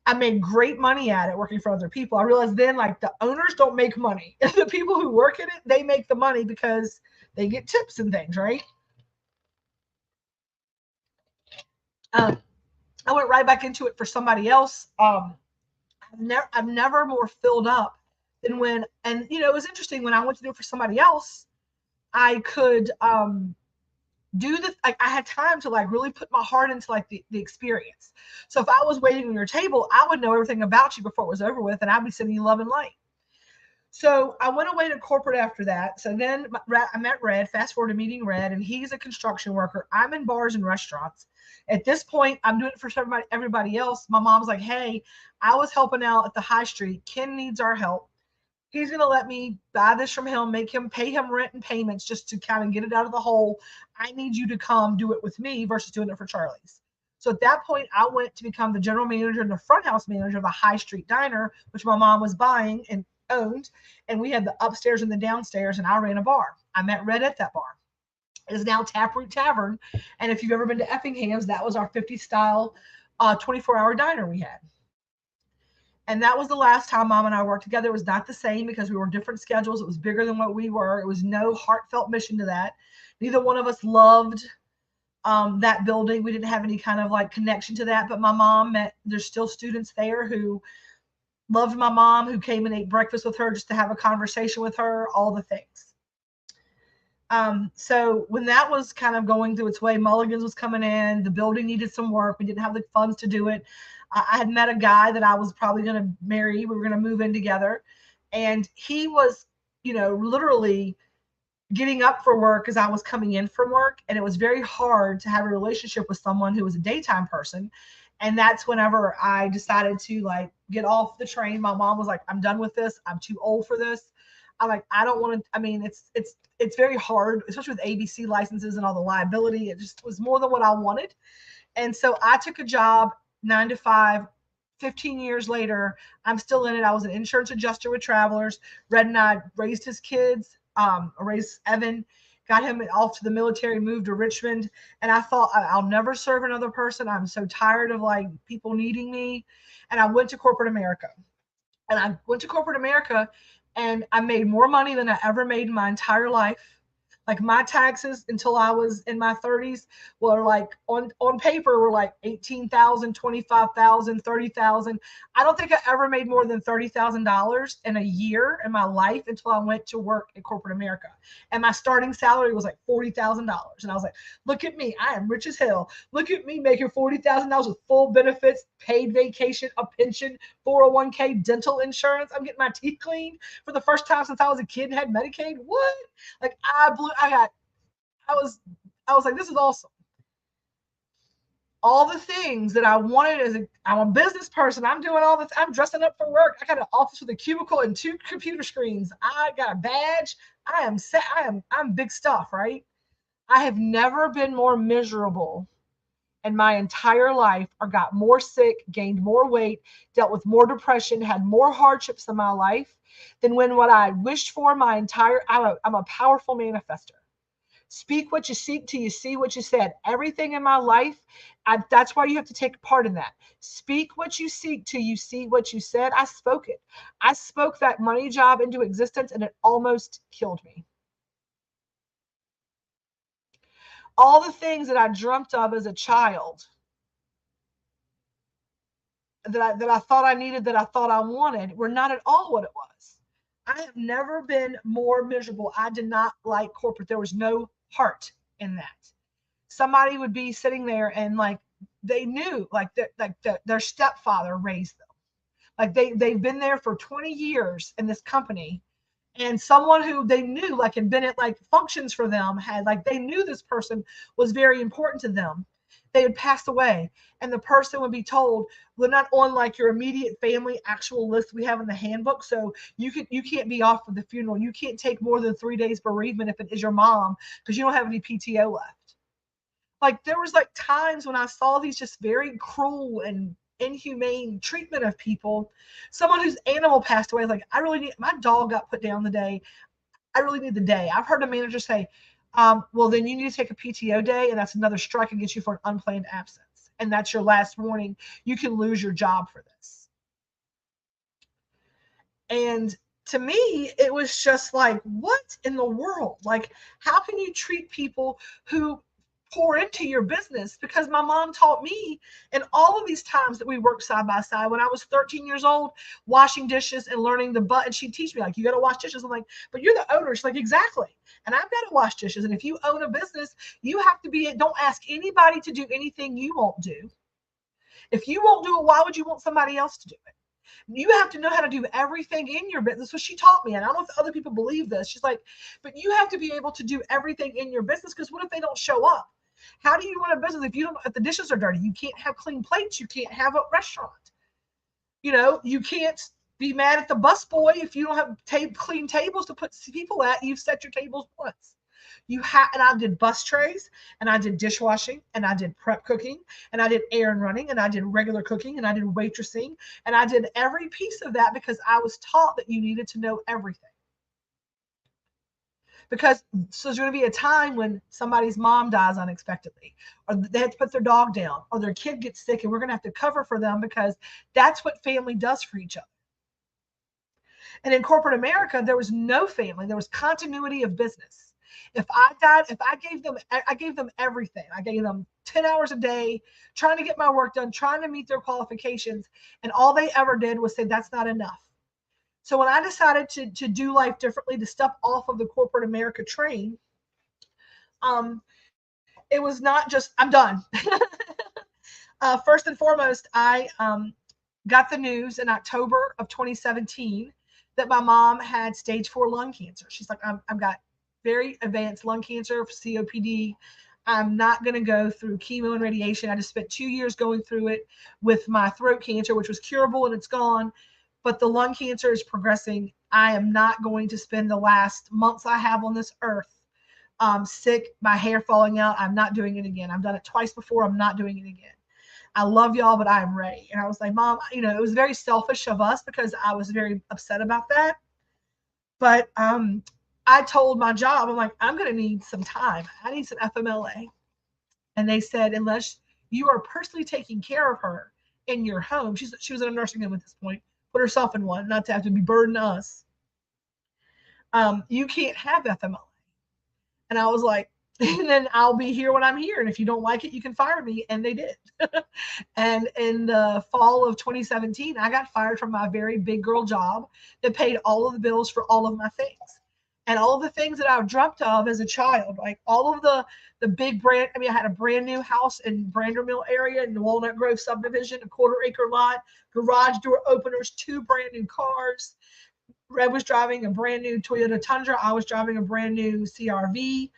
I made great money at it working for other people. I realized then, like, the owners don't make money. The people who work in it, they make the money because they get tips and things, right? I went right back into it for somebody else. I've never more filled up than when, and you know, it was interesting when I went to do it for somebody else, I could do the, like, I had time to like really put my heart into like the experience. So if I was waiting on your table, I would know everything about you before it was over with, and I'd be sending you love and light. So I went away to corporate after that. So then I met Red, fast forward to meeting Red, and he's a construction worker. I'm in bars and restaurants. At this point, I'm doing it for everybody else. My mom's like, hey, I was helping out at the high street. Ken needs our help. He's going to let me buy this from him, make him pay him rent and payments just to kind of get it out of the hole. I need you to come do it with me versus doing it for Charlie's. So at that point, I went to become the general manager and the front house manager of a high street diner, which my mom was buying and owned. And we had the upstairs and the downstairs, and I ran a bar. I met Red at that bar. It is now Taproot Tavern. And if you've ever been to Effingham's, that was our 50s style 24-hour diner we had. And that was the last time Mom and I worked together. It was not the same because we were different schedules. It was bigger than what we were. It was no heartfelt mission to that. Neither one of us loved that building. We didn't have any kind of like connection to that. But my mom met, there's still students there who loved my mom, who came and ate breakfast with her just to have a conversation with her, all the things. So when that was kind of going through its way, Mulligan's was coming in, the building needed some work. We didn't have the funds to do it. I had met a guy that I was probably going to marry. We were going to move in together. And he was, literally getting up for work as I was coming in from work. And it was very hard to have a relationship with someone who was a daytime person. And that's whenever I decided to like get off the train. My mom was like, I'm done with this. I'm too old for this. I'm like, I don't want to, I mean, it's very hard, especially with ABC licenses and all the liability. It just was more than what I wanted. And so I took a job 9 to 5. 15 years later, I'm still in it. I was an insurance adjuster with Travelers. Red and I raised his kids, raised Evan, got him off to the military, moved to Richmond. And I thought, I'll never serve another person. I'm so tired of like people needing me. And I went to corporate America. And I made more money than I ever made in my entire life. Like my taxes until I was in my 30s were like on paper were like 18,000, 25,000, 30,000. I don't think I ever made more than $30,000 in a year in my life until I went to work at corporate America. And my starting salary was like $40,000. And I was like, look at me, I am rich as hell. Look at me making $40,000 with full benefits, paid vacation, a pension, 401k, dental insurance. I'm getting my teeth cleaned for the first time since I was a kid and had Medicaid. What? Like I was like, this is awesome. All the things that I wanted I'm a business person. I'm doing all this. I'm dressing up for work. I got an office with a cubicle and 2 computer screens. I got a badge. I am set. I'm big stuff, right? I have never been more miserable in my entire life, or got more sick, gained more weight, dealt with more depression, had more hardships in my life than when what I wished for my entire, I'm a powerful manifester. Speak what you seek till you see what you said. Everything in my life, that's why you have to take part in that. Speak what you seek till you see what you said. I spoke it. I spoke that money job into existence and it almost killed me. All the things that I dreamt of as a child that I thought I needed, that I thought I wanted, were not at all what it was. I have never been more miserable. I did not like corporate. There was no heart in that. Somebody would be sitting there and like they knew like their stepfather raised them. Like they've been there for 20 years in this company. And someone who they knew like had been at like functions for them, had like they knew this person was very important to them. They had passed away, and the person would be told, we're not on like your immediate family actual list we have in the handbook, so you can't be off for the funeral. You can't take more than 3 days bereavement if it is your mom, because you don't have any PTO left. Like there was like times when I saw these just very cruel and inhumane treatment of people. Someone whose animal passed away, like I really need, my dog got put down the day. I really need the day. I've heard a manager say, well, then you need to take a PTO day, and that's another strike against you for an unplanned absence. And that's your last warning. You can lose your job for this. And to me, it was just like, what in the world? Like, how can you treat people who pour into your business? Because my mom taught me in all of these times that we worked side by side, when I was 13 years old, washing dishes and learning the butt, and she'd teach me like, you got to wash dishes. I'm like, but you're the owner. She's like, exactly. And I've got to wash dishes. And if you own a business, you have to be, don't ask anybody to do anything you won't do. If you won't do it, why would you want somebody else to do it? You have to know how to do everything in your business. So she taught me, and I don't know if other people believe this. She's like, but you have to be able to do everything in your business, because what if they don't show up? How do you run a business if you don't, if the dishes are dirty? You can't have clean plates. You can't have a restaurant. You know, you can't be mad at the busboy if you don't have clean tables to put people at. You've set your tables once. You have, and I did bus trays, and I did dishwashing, and I did prep cooking, and I did errand running, and I did regular cooking, and I did waitressing, and I did every piece of that because I was taught that you needed to know everything. because so there's going to be a time when somebody's mom dies unexpectedly, or they have to put their dog down, or their kid gets sick, and we're going to have to cover for them because that's what family does for each other. And in corporate America, there was no family. There was continuity of business. If I died, if I gave them everything. I gave them 10 hours a day, trying to get my work done, trying to meet their qualifications. And all they ever did was say, that's not enough. So when I decided to do life differently, to step off of the corporate America train, it was not just, I'm done. First and foremost, I got the news in October of 2017 that my mom had stage 4 lung cancer. She's like, I've got very advanced lung cancer, COPD. I'm not going to go through chemo and radiation. I just spent 2 years going through it with my throat cancer, which was curable and it's gone. But the lung cancer is progressing. I am not going to spend the last months I have on this earth sick, my hair falling out. I'm not doing it again. I've done it twice before. I'm not doing it again. I love y'all, but I'm ready. And I was like, Mom, it was very selfish of us because I was very upset about that. But I told my job, I'm like, I'm going to need some time. I need some FMLA. And they said, unless you are personally taking care of her in your home, she was in a nursing home at this point, put herself in one, not to have to be burden us. You can't have FMLA. And I was like, and then I'll be here when I'm here. And if you don't like it, you can fire me. And they did. And in the fall of 2017, I got fired from my very big girl job that paid all of the bills for all of my things. And all of the things that I've dreamt of as a child, like all of the big brand. I mean, I had a brand new house in Brander Mill area in the Walnut Grove subdivision, a 1/4-acre lot, garage door openers, 2 brand new cars. Red was driving a brand new Toyota Tundra. I was driving a brand new CRV.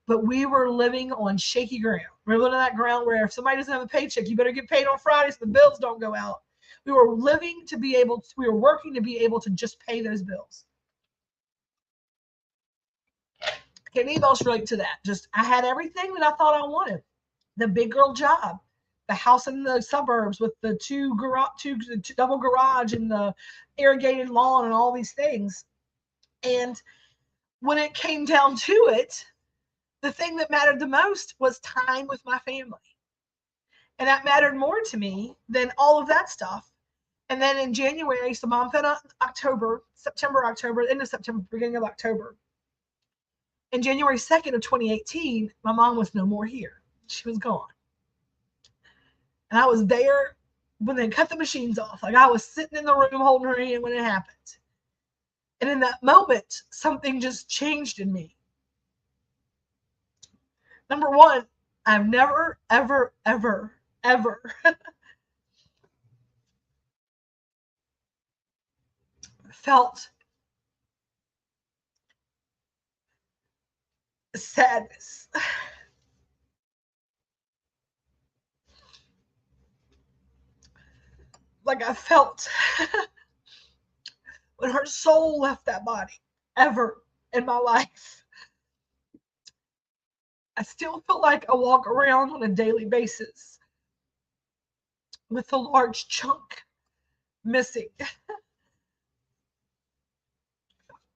But we were living on shaky ground. We were living on that ground where if somebody doesn't have a paycheck, you better get paid on Friday so the bills don't go out. We were working to be able to just pay those bills. Can anybody else relate to that? Just, I had everything that I thought I wanted. The big girl job, the house in the suburbs with the two double garage and the irrigated lawn and all these things. And when it came down to it, the thing that mattered the most was time with my family. And that mattered more to me than all of that stuff. And then in January, so Mom fed September, October, end of September, beginning of October. And January 2nd of 2018, my mom was no more here. She was gone. And I was there when they cut the machines off. Like I was sitting in the room holding her hand when it happened. And in that moment, something just changed in me. Number one, I've never, ever, ever, ever felt sadness. Like I felt when her soul left that body, ever in my life. I still feel like I walk around on a daily basis with a large chunk missing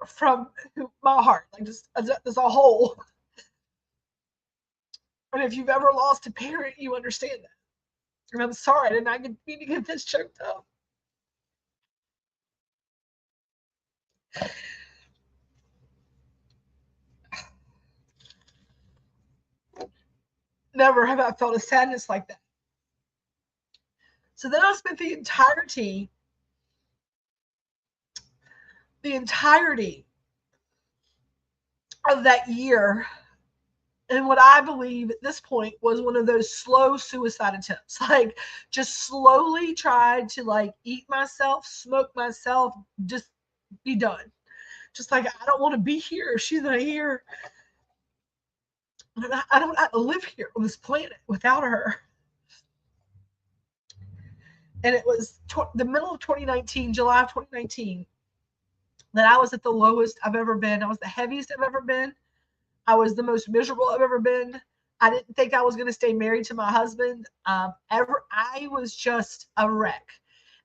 from my heart, like just as a whole. And if you've ever lost a parent, you understand that. And I'm sorry, I did not mean to get this choked up. Never have I felt a sadness like that. So then I spent the entirety of that year in what I believe at this point was one of those slow suicide attempts. Like just slowly tried to like eat myself, smoke myself, just be done. Just like I don't want to be here. She's not here. I don't have to live here on this planet without her. And it was the middle of 2019, July of 2019, that I was at the lowest I've ever been. I was the heaviest I've ever been. I was the most miserable I've ever been. I didn't think I was going to stay married to my husband. I was just a wreck.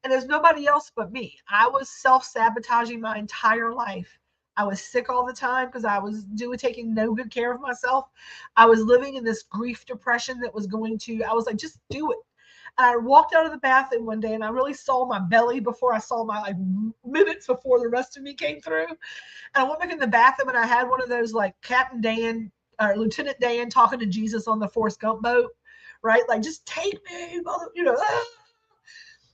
And there's nobody else but me. I was self-sabotaging my entire life I was sick all the time because I was taking no good care of myself. I was living in this grief depression that was going to, I was like, just do it. And I walked out of the bathroom one day and I really saw my belly before I saw my, like, minutes before the rest of me came through. And I went back in the bathroom and I had one of those like Captain Dan or Lieutenant Dan talking to Jesus on the Forrest Gump boat, right? Like, just take me, you know,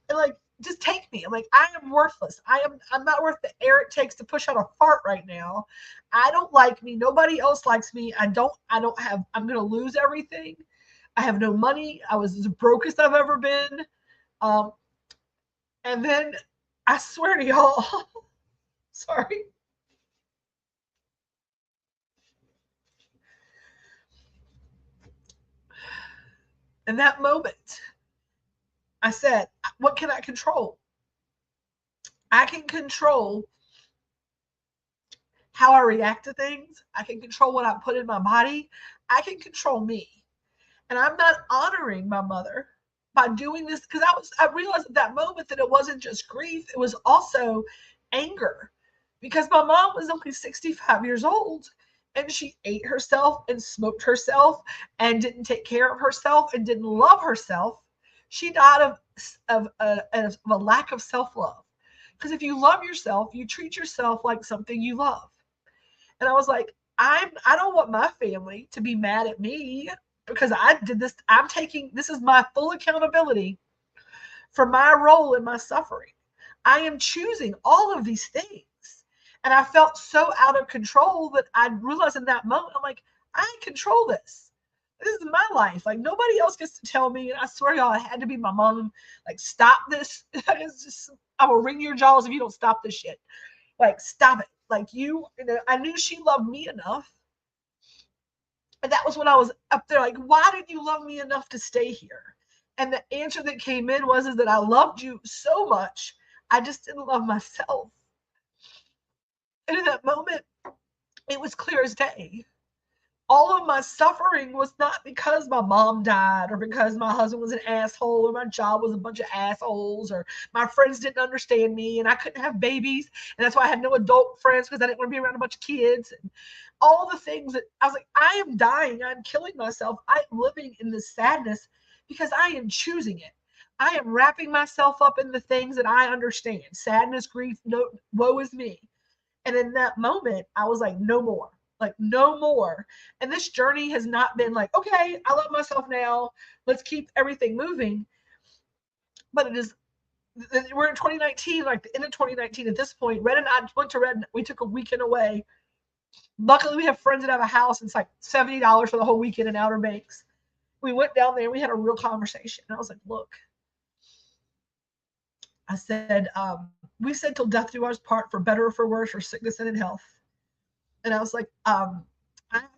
and like, just take me. I'm like, I am worthless. I'm not worth the air it takes to push out a fart right now. I don't like me. Nobody else likes me. I don't have, I'm gonna lose everything. I have no money. I was the brokest I've ever been. Um, and then I swear to y'all, sorry. In that moment, I said, what can I control? I can control how I react to things. I can control what I put in my body. I can control me. And I'm not honoring my mother by doing this because I realized at that moment that it wasn't just grief, it was also anger. Because my mom was only 65 years old and she ate herself and smoked herself and didn't take care of herself and didn't love herself. She died of a lack of self-love. Because if you love yourself, you treat yourself like something you love. And I was like, I don't want my family to be mad at me because I did this. I'm taking, this is my full accountability for my role in my suffering. I am choosing all of these things. And I felt so out of control that I realized in that moment, I'm like, I control this. This is my life. Like, nobody else gets to tell me. And I swear, y'all, it had to be my mom. Like, stop this. It's just, I will wring your jaws if you don't stop this shit. Like, stop it. Like, you know, I knew she loved me enough. And that was when I was up there, like, why did you love me enough to stay here? And the answer that came in was is that I loved you so much, I just didn't love myself. And in that moment, it was clear as day. All of my suffering was not because my mom died or because my husband was an asshole or my job was a bunch of assholes or my friends didn't understand me and I couldn't have babies. And that's why I had no adult friends because I didn't want to be around a bunch of kids. And all the things that I was like, I am dying. I'm killing myself. I'm living in this sadness because I am choosing it. I am wrapping myself up in the things that I understand. Sadness, grief, no, woe is me. And in that moment, I was like, no more. Like, no more. And this journey has not been like, okay, I love myself now. Let's keep everything moving. But it is, we're in 2019, like the end of 2019 at this point. Red and I went to Red. We took a weekend away. Luckily, we have friends that have a house. It's like $70 for the whole weekend in Outer Banks. We went down there. We had a real conversation. And I was like, look, I said, we said till death do us part, for better or for worse, for sickness and in health. And I was like, I'm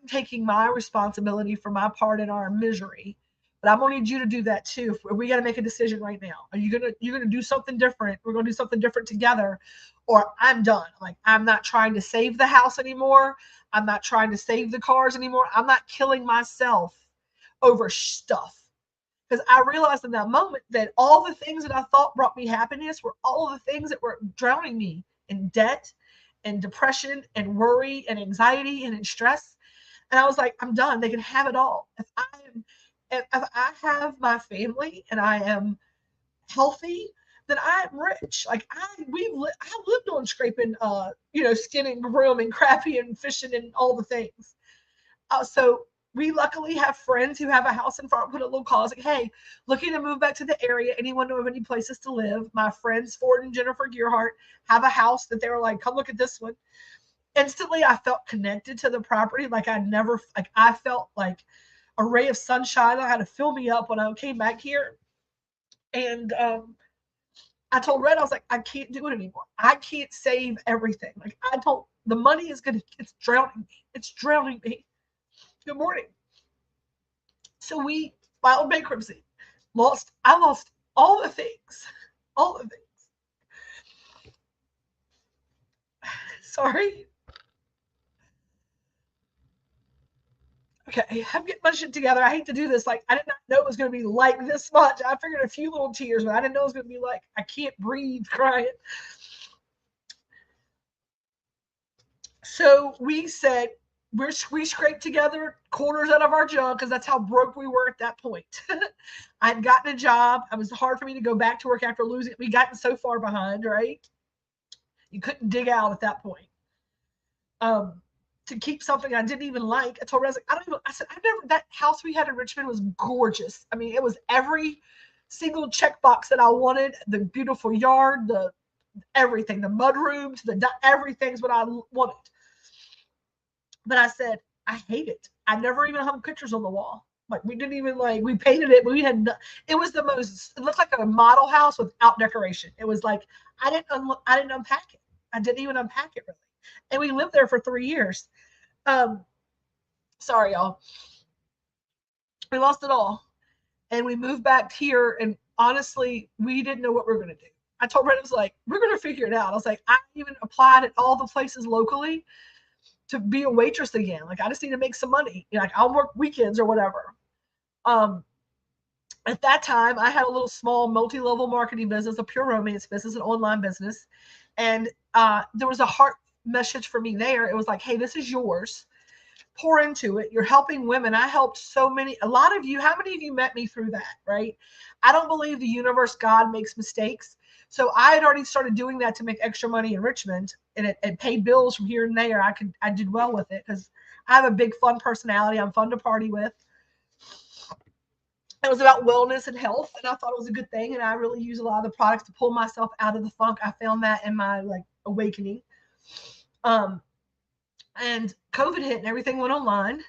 taking my responsibility for my part in our misery, but I'm gonna need you to do that too. We got to make a decision right now. Are you're gonna do something different? We're gonna do something different together, or I'm done. Like, I'm not trying to save the house anymore. I'm not trying to save the cars anymore. I'm not killing myself over stuff. Because I realized in that moment that all the things that I thought brought me happiness were all of the things that were drowning me in debt and depression and worry and anxiety and in stress. And I was like, I'm done. They can have it all. If I have my family and I am healthy, then I am rich. Like, I lived on scraping, skinning, grooming, crappy and fishing and all the things. So we luckily have friends who have a house in front, put a little call, like, hey, looking to move back to the area. Anyone know of any places to live? My friends, Ford and Jennifer Gearhart, have a house that they were like, come look at this one. Instantly, I felt connected to the property. I felt like a ray of sunshine. I had to fill me up when I came back here. And I told Red, I was like, I can't do it anymore. I can't save everything. Like, the money is it's drowning me. It's drowning me. Good morning. So we filed bankruptcy. I lost all the things. All the things. Sorry. Okay, I'm getting my shit together. I hate to do this. Like, I did not know it was going to be like this much. I figured a few little tears, but I didn't know it was going to be like, I can't breathe crying. So we said, we scraped together quarters out of our junk because that's how broke we were at that point. I'd gotten a job. It was hard for me to go back to work after losing. We gotten so far behind, right? You couldn't dig out at that point. To keep something I didn't even like. I told her, I said, I've never, that house we had in Richmond was gorgeous. I mean, it was every single checkbox that I wanted, the beautiful yard, the everything, the mud rooms, everything's what I wanted. But I said, I hate it. I never even hung pictures on the wall. Like we didn't even we painted it, but we had it was the most, it looked like a model house without decoration. It was like I didn't unpack it. I didn't even unpack it really. And we lived there for 3 years. Sorry y'all. We lost it all. And we moved back here, and honestly, we didn't know what we were going to do. I told Brett, I was like, we're going to figure it out. I was like, I even applied at all the places locally to be a waitress again. Like, I just need to make some money. Like, I'll work weekends or whatever. At that time, I had a little small multi-level marketing business, a pure romance business, an online business. And there was a heart message for me there. It was like, hey, this is yours. Pour into it. You're helping women. I helped so many, a lot of you. How many of you met me through that, right? I don't believe the universe, God makes mistakes. So I had already started doing that to make extra money in Richmond, and it paid bills from here and there. I did well with it because I have a big fun personality. I'm fun to party with. It was about wellness and health, and I thought it was a good thing. And I really use a lot of the products to pull myself out of the funk. I found that in my awakening. And COVID hit and everything went online.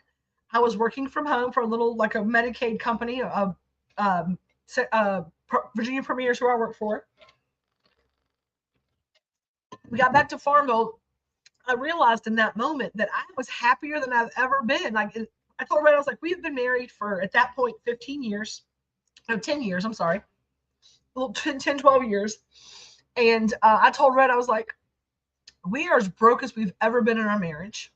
I was working from home for a little, a Medicaid company, Virginia Premier's who I work for. We got back to Farmville. I realized in that moment that I was happier than I've ever been. I told Red, I was like, we've been married for, at that point, 15 years. No, 10 years, I'm sorry. Well, 10, 12 years. And I told Red, I was like, we are as broke as we've ever been in our marriage.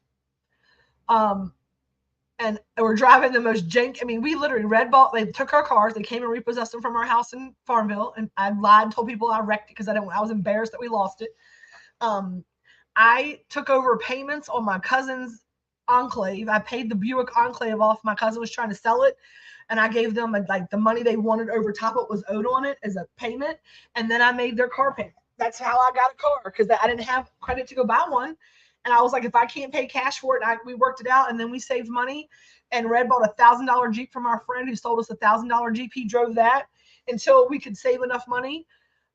And we're driving the most jank. I mean, we literally they took our cars. They came and repossessed them from our house in Farmville. And I lied and told people I wrecked it because I was embarrassed that we lost it. I took over payments on my cousin's Enclave. I paid the Buick Enclave off. My cousin was trying to sell it. And I gave them the money they wanted over top of what was owed on it as a payment. And then I made their car payment. That's how I got a car, because I didn't have credit to go buy one. And I was like, if I can't pay cash for it, we worked it out. And then we saved money. And Red bought a $1,000 Jeep from our friend who sold us a $1,000 Jeep. He drove that until we could save enough money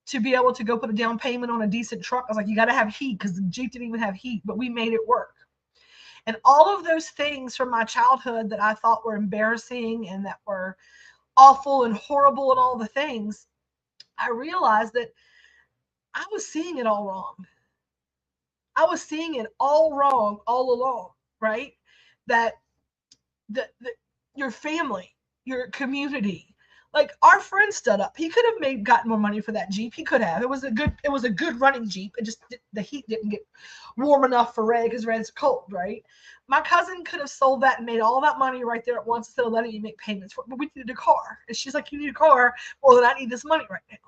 to be able to go put a down payment on a decent truck. I was like, you got to have heat, because the Jeep didn't even have heat, but we made it work. And all of those things from my childhood that I thought were embarrassing and that were awful and horrible and all the things, I realized that I was seeing it all wrong. I was seeing it all wrong all along, right? That your family, your community, our friend stood up. He could have gotten more money for that Jeep. He could have. It was a good running Jeep. It just, the heat didn't get warm enough for Red because Red's cold, right? My cousin could have sold that and made all that money right there at once instead of letting you make payments for it. But we needed a car. And she's like, you need a car more than I need this money right now.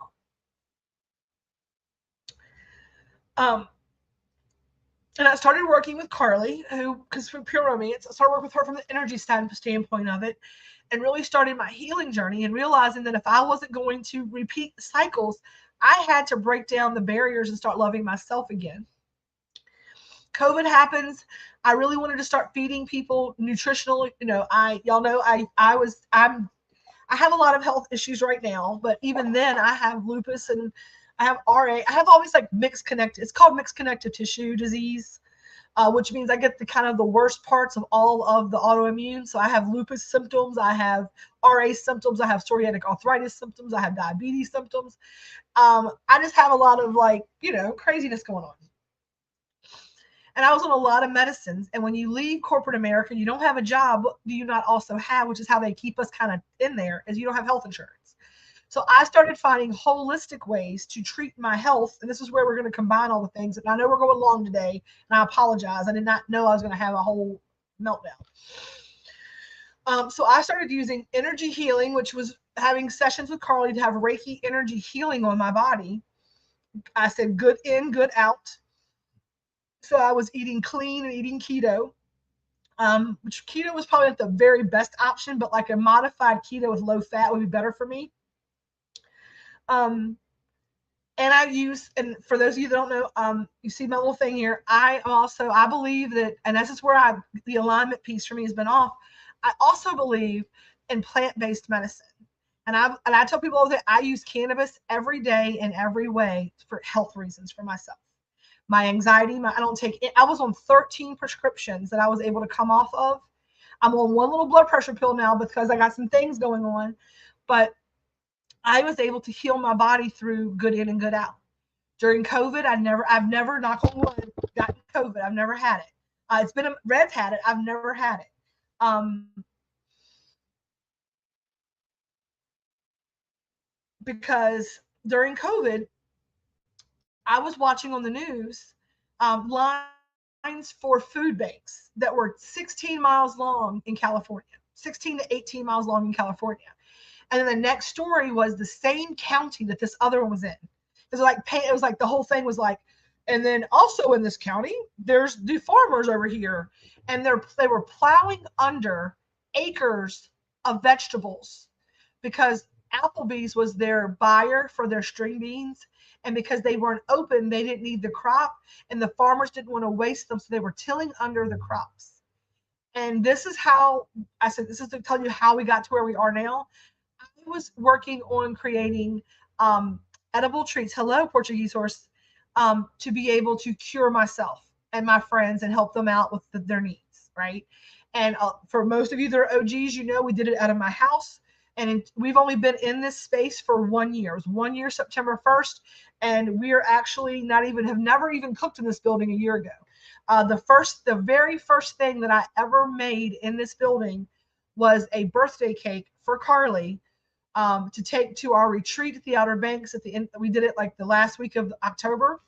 And I started working with Carly, because for Pure Romance, I started working with her from the energy standpoint of it, and really started my healing journey, and realizing that if I wasn't going to repeat the cycles, I had to break down the barriers and start loving myself again. COVID happens. I really wanted to start feeding people nutritional. I have a lot of health issues right now, but even then I have lupus and I have RA. I have always mixed connective. It's called mixed connective tissue disease, which means I get the worst parts of all of the autoimmune. So I have lupus symptoms. I have RA symptoms. I have psoriatic arthritis symptoms. I have diabetes symptoms. I just have a lot of craziness going on. And I was on a lot of medicines. And when you leave corporate America, you don't have a job. What do you not also have, which is how they keep us kind of in there, is you don't have health insurance. So I started finding holistic ways to treat my health. And this is where we're going to combine all the things. And I know we're going long today, and I apologize. I did not know I was going to have a whole meltdown. So I started using energy healing, which was having sessions with Carly to have Reiki energy healing on my body. I said, good in, good out. So I was eating clean and eating keto. Which keto was probably not the very best option, but like a modified keto with low fat would be better for me. Um, and I use, and for those of you that don't know, you see my little thing here. I believe that, and this is where the alignment piece for me has been off. I also believe in plant-based medicine. And I tell people that I use cannabis every day in every way for health reasons for myself. My anxiety, I don't take it. I was on 13 prescriptions that I was able to come off of. I'm on one little blood pressure pill now because I got some things going on, but I was able to heal my body through good in and good out. During COVID, I've never, knock on wood, gotten COVID. I've never had it. It's been Red's had it. I've never had it. Because during COVID, I was watching on the news lines for food banks that were 16 miles long in California, 16 to 18 miles long in California. And then the next story was the same county that this other one was in. It was like the whole thing was like, and then also in this county, there's the farmers over here, and they were plowing under acres of vegetables because Applebee's was their buyer for their string beans. And because they weren't open, they didn't need the crop, and the farmers didn't want to waste them, so they were tilling under the crops. And this is how I said, this is to tell you how we got to where we are now. I was working on creating edible treats. Hello, Portuguese horse. To be able to cure myself and my friends and help them out with their needs, right? And for most of you that are OGs, you know we did it out of my house. And we've only been in this space for 1 year. It was 1 year, September 1st. And we are actually have never even cooked in this building a year ago. The very first thing that I ever made in this building was a birthday cake for Carly to take to our retreat at the Outer Banks at the end. We did it like the last week of October.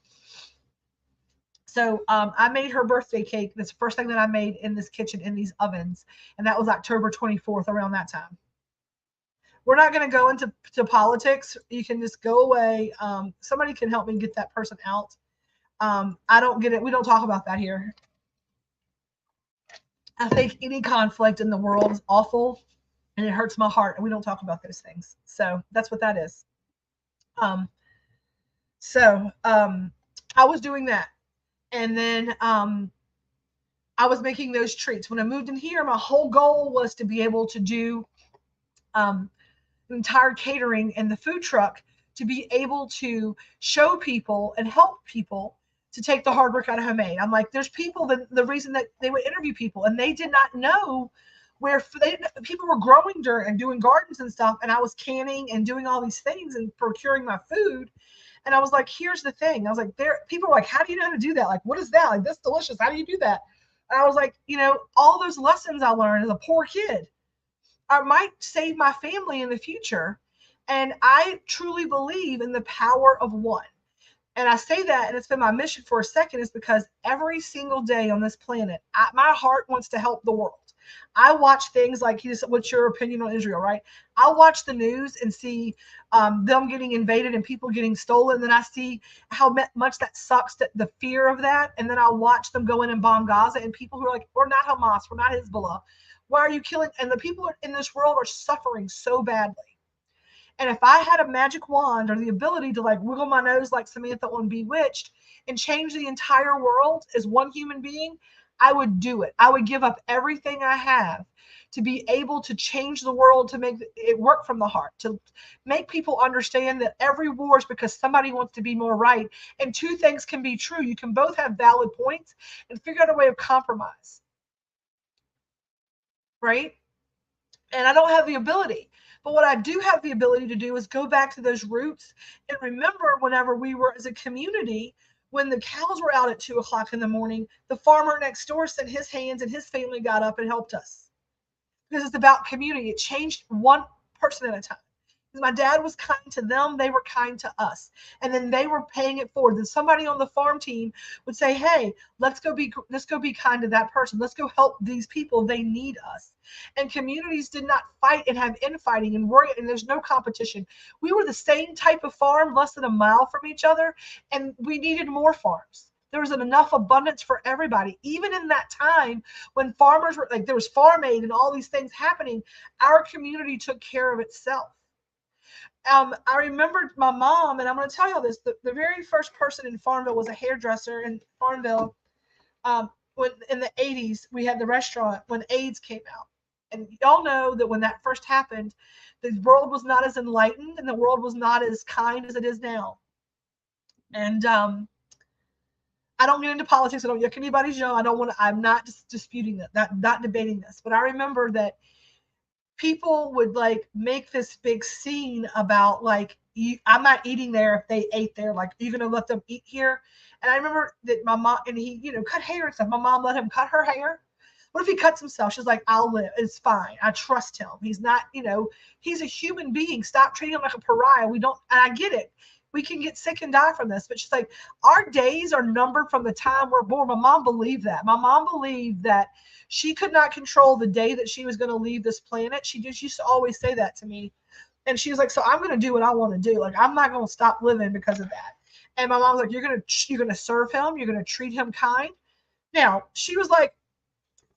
So I made her birthday cake. That's the first thing that I made in this kitchen in these ovens. And that was October 24th, around that time. We're not going to go into politics. You can just go away. Somebody can help me get that person out. I don't get it. We don't talk about that here. I think any conflict in the world is awful and it hurts my heart, and we don't talk about those things. So that's what that is. I was doing that. And then I was making those treats. When I moved in here, my whole goal was to be able to do entire catering and the food truck, to be able to show people and help people to take the hard work out of homemade. I'm like, there's people that the reason that they would interview people and they did not know where people were growing dirt and doing gardens and stuff. And I was canning and doing all these things and procuring my food. And I was like, here's the thing. I was like, people were like, how do you know how to do that? Like, what is that? Like, that's delicious. How do you do that? And I was like, all those lessons I learned as a poor kid, I might save my family in the future. And I truly believe in the power of one. And I say that, and it's been my mission for a second, is because every single day on this planet, my heart wants to help the world. I watch things like, what's your opinion on Israel, right? I'll watch the news and see them getting invaded and people getting stolen. Then I see how much that sucks, the fear of that. And then I'll watch them go in and bomb Gaza, and people who are like, we're not Hamas, we're not Hezbollah. Why are you killing? And the people in this world are suffering so badly. And if I had a magic wand or the ability to like wiggle my nose like Samantha on Bewitched and change the entire world as one human being, I would do it. I would give up everything I have to be able to change the world, to make it work from the heart, to make people understand that every war is because somebody wants to be more right. And two things can be true. You can both have valid points and figure out a way of compromise. Right? And I don't have the ability. But what I do have the ability to do is go back to those roots and remember whenever we were as a community, when the cows were out at 2 o'clock in the morning, the farmer next door sent his hands and his family got up and helped us. Because it's about community. It changed one person at a time. My dad was kind to them, they were kind to us, and then they were paying it forward. Then somebody on the farm team would say, hey, let's go be kind to that person, let's go help these people, they need us. And communities did not fight and have infighting and worry, and there's no competition. We were the same type of farm, less than a mile from each other, and we needed more farms. There was enough abundance for everybody. Even in that time when farmers were like, there was Farm Aid and all these things happening, our community took care of itself. I remembered my mom, and I'm going to tell you all this. The very first person in Farmville was a hairdresser in Farmville. When in the 80s, we had the restaurant when AIDS came out. And y'all know that when that first happened, the world was not as enlightened and the world was not as kind as it is now. And I don't get into politics. I don't yuck anybody's yum. I don't want to, I'm not disputing that, not debating this. But I remember that people would like make this big scene about like, I'm not eating there if they ate there. Like, you're going to let them eat here. And I remember that my mom, and he, cut hair and stuff. My mom let him cut her hair. What if he cuts himself? She's like, I'll live. It's fine. I trust him. He's not, he's a human being. Stop treating him like a pariah. We don't, and I get it. We can get sick and die from this. But she's like, our days are numbered from the time we're born. My mom believed that. My mom believed that she could not control the day that she was going to leave this planet. She used to always say that to me. And she was like, so I'm going to do what I want to do. Like, I'm not going to stop living because of that. And my mom was like, you're going to serve him. You're going to treat him kind. Now, she was like,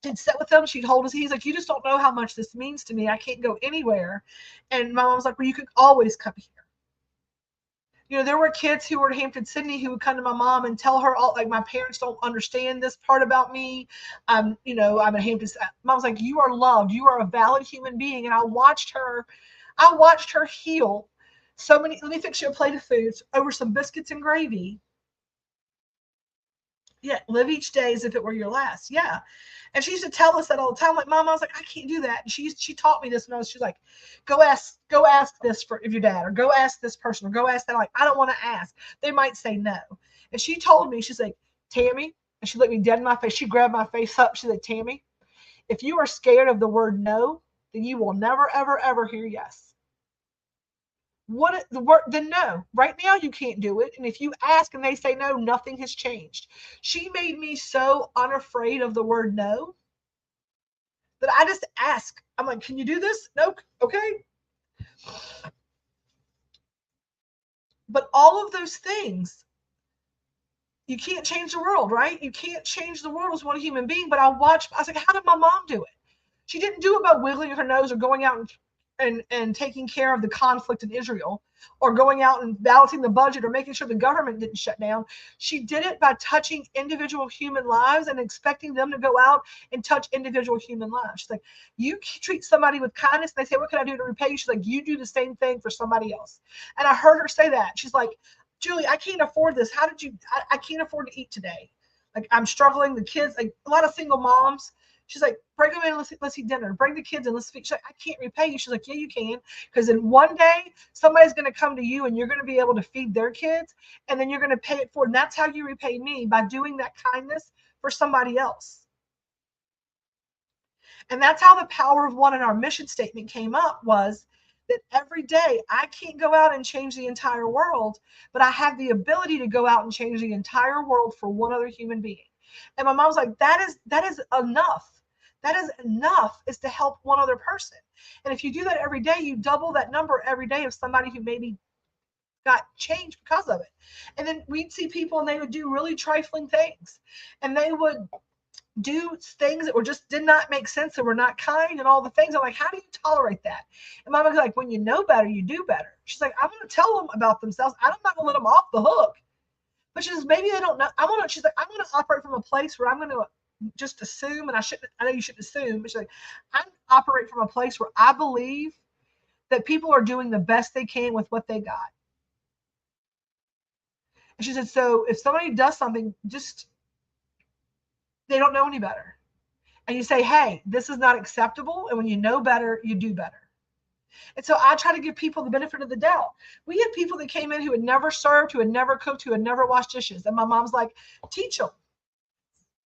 she'd sit with him. She'd hold his, he's like, you just don't know how much this means to me. I can't go anywhere. And my mom was like, well, you could always come here. There were kids who were at Hampton-Sydney who would come to my mom and tell her, all like, my parents don't understand this part about me. I'm at Hampton. Mom's like, you are loved. You are a valid human being. And I watched her heal so many. Let me fix you a plate of foods over some biscuits and gravy. Yeah, live each day as if it were your last. Yeah. And she used to tell us that all the time. Like, Mom, I was like, I can't do that. And she taught me this when she's like, go ask this for if your dad, or go ask this person, or go ask that. Like, I don't want to ask. They might say no. And she told me, she's like, Tammy, and she looked me dead in my face. She grabbed my face up. She's like, Tammy, if you are scared of the word no, then you will never, ever, ever hear yes. What the word? Then no. Right now you can't do it. And if you ask and they say no, nothing has changed. She made me so unafraid of the word no that I just ask. I'm like, can you do this? No. Okay. But all of those things, you can't change the world, right? You can't change the world as one human being. But I was like, how did my mom do it? She didn't do it by wiggling her nose or going out and taking care of the conflict in Israel, or going out and balancing the budget, or making sure the government didn't shut down. She did it by touching individual human lives and expecting them to go out and touch individual human lives. She's like, you treat somebody with kindness, and they say, what can I do to repay you? She's like, you do the same thing for somebody else. And I heard her say that. She's like, Julie, I can't afford this. How did you, I can't afford to eat today. Like, I'm struggling. The kids, like a lot of single moms, she's like, bring them in, let's eat dinner. Bring the kids in, let's speak. She's like, I can't repay you. She's like, yeah, you can. Because in one day, somebody's going to come to you and you're going to be able to feed their kids, and then you're going to pay it forward. And that's how you repay me, by doing that kindness for somebody else. And that's how the power of one in our mission statement came up, was that every day I can't go out and change the entire world, but I have the ability to go out and change the entire world for one other human being. And my mom's like, that is enough. That is enough, is to help one other person. And if you do that every day, you double that number every day of somebody who maybe got changed because of it. And then we'd see people and they would do really trifling things, and they would do things that did not make sense, that were not kind, and all the things. I'm like, how do you tolerate that? And Mama's like, when you know better, you do better. She's like, I'm going to tell them about themselves. I'm not going to let them off the hook. But she's, maybe they don't know. She's like, I'm going to operate from a place where I'm going to just assume, and I know you shouldn't assume, but she's like, I operate from a place where I believe that people are doing the best they can with what they got. And she said, so if somebody does something, just, they don't know any better. And you say, hey, this is not acceptable. And when you know better, you do better. And so I try to give people the benefit of the doubt. We had people that came in who had never served, who had never cooked, who had never washed dishes. And my mom's like, teach them.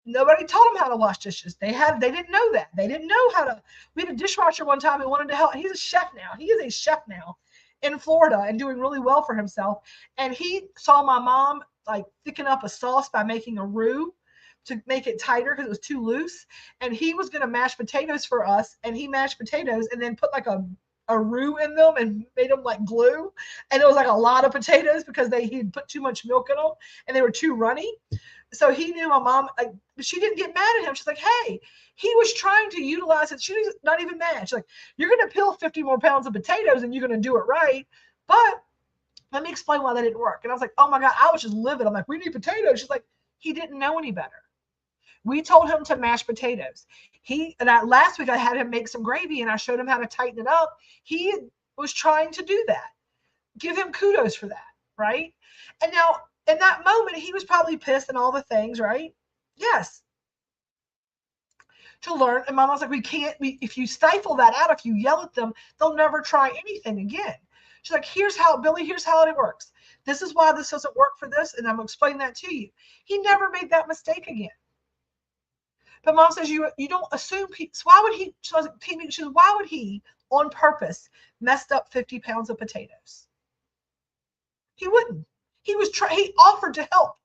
Nobody told them how to wash dishes. They didn't know that. They didn't know how to. We had a dishwasher one time who wanted to help. He's a chef now. He is a chef now in Florida and doing really well for himself. And he saw my mom like thicken up a sauce by making a roux to make it tighter because it was too loose. And he was going to mash potatoes for us. And he mashed potatoes and then put like a roux in them and made them like glue. And it was like a lot of potatoes because he had put too much milk in them and they were too runny. so he knew my mom, like, she didn't get mad at him. She's like, hey, he was trying to utilize it. She's not even mad. She's like, you're going to peel 50 more pounds of potatoes and you're going to do it right. But let me explain why that didn't work. And I was like, oh my God, I was just livid. I'm like, we need potatoes. She's like, he didn't know any better. We told him to mash potatoes. Last week I had him make some gravy and I showed him how to tighten it up. He was trying to do that. Give him kudos for that, right? And now in that moment, he was probably pissed and all the things, right? Yes. To learn. And mom was like, if you stifle that out, if you yell at them, they'll never try anything again. She's like, Billy, here's how it works. This is why this doesn't work for this. And I'm going to explain that to you. He never made that mistake again. But mom says, you don't assume, so why would he, she says, why would he on purpose messed up 50 pounds of potatoes? He wouldn't. He offered to help.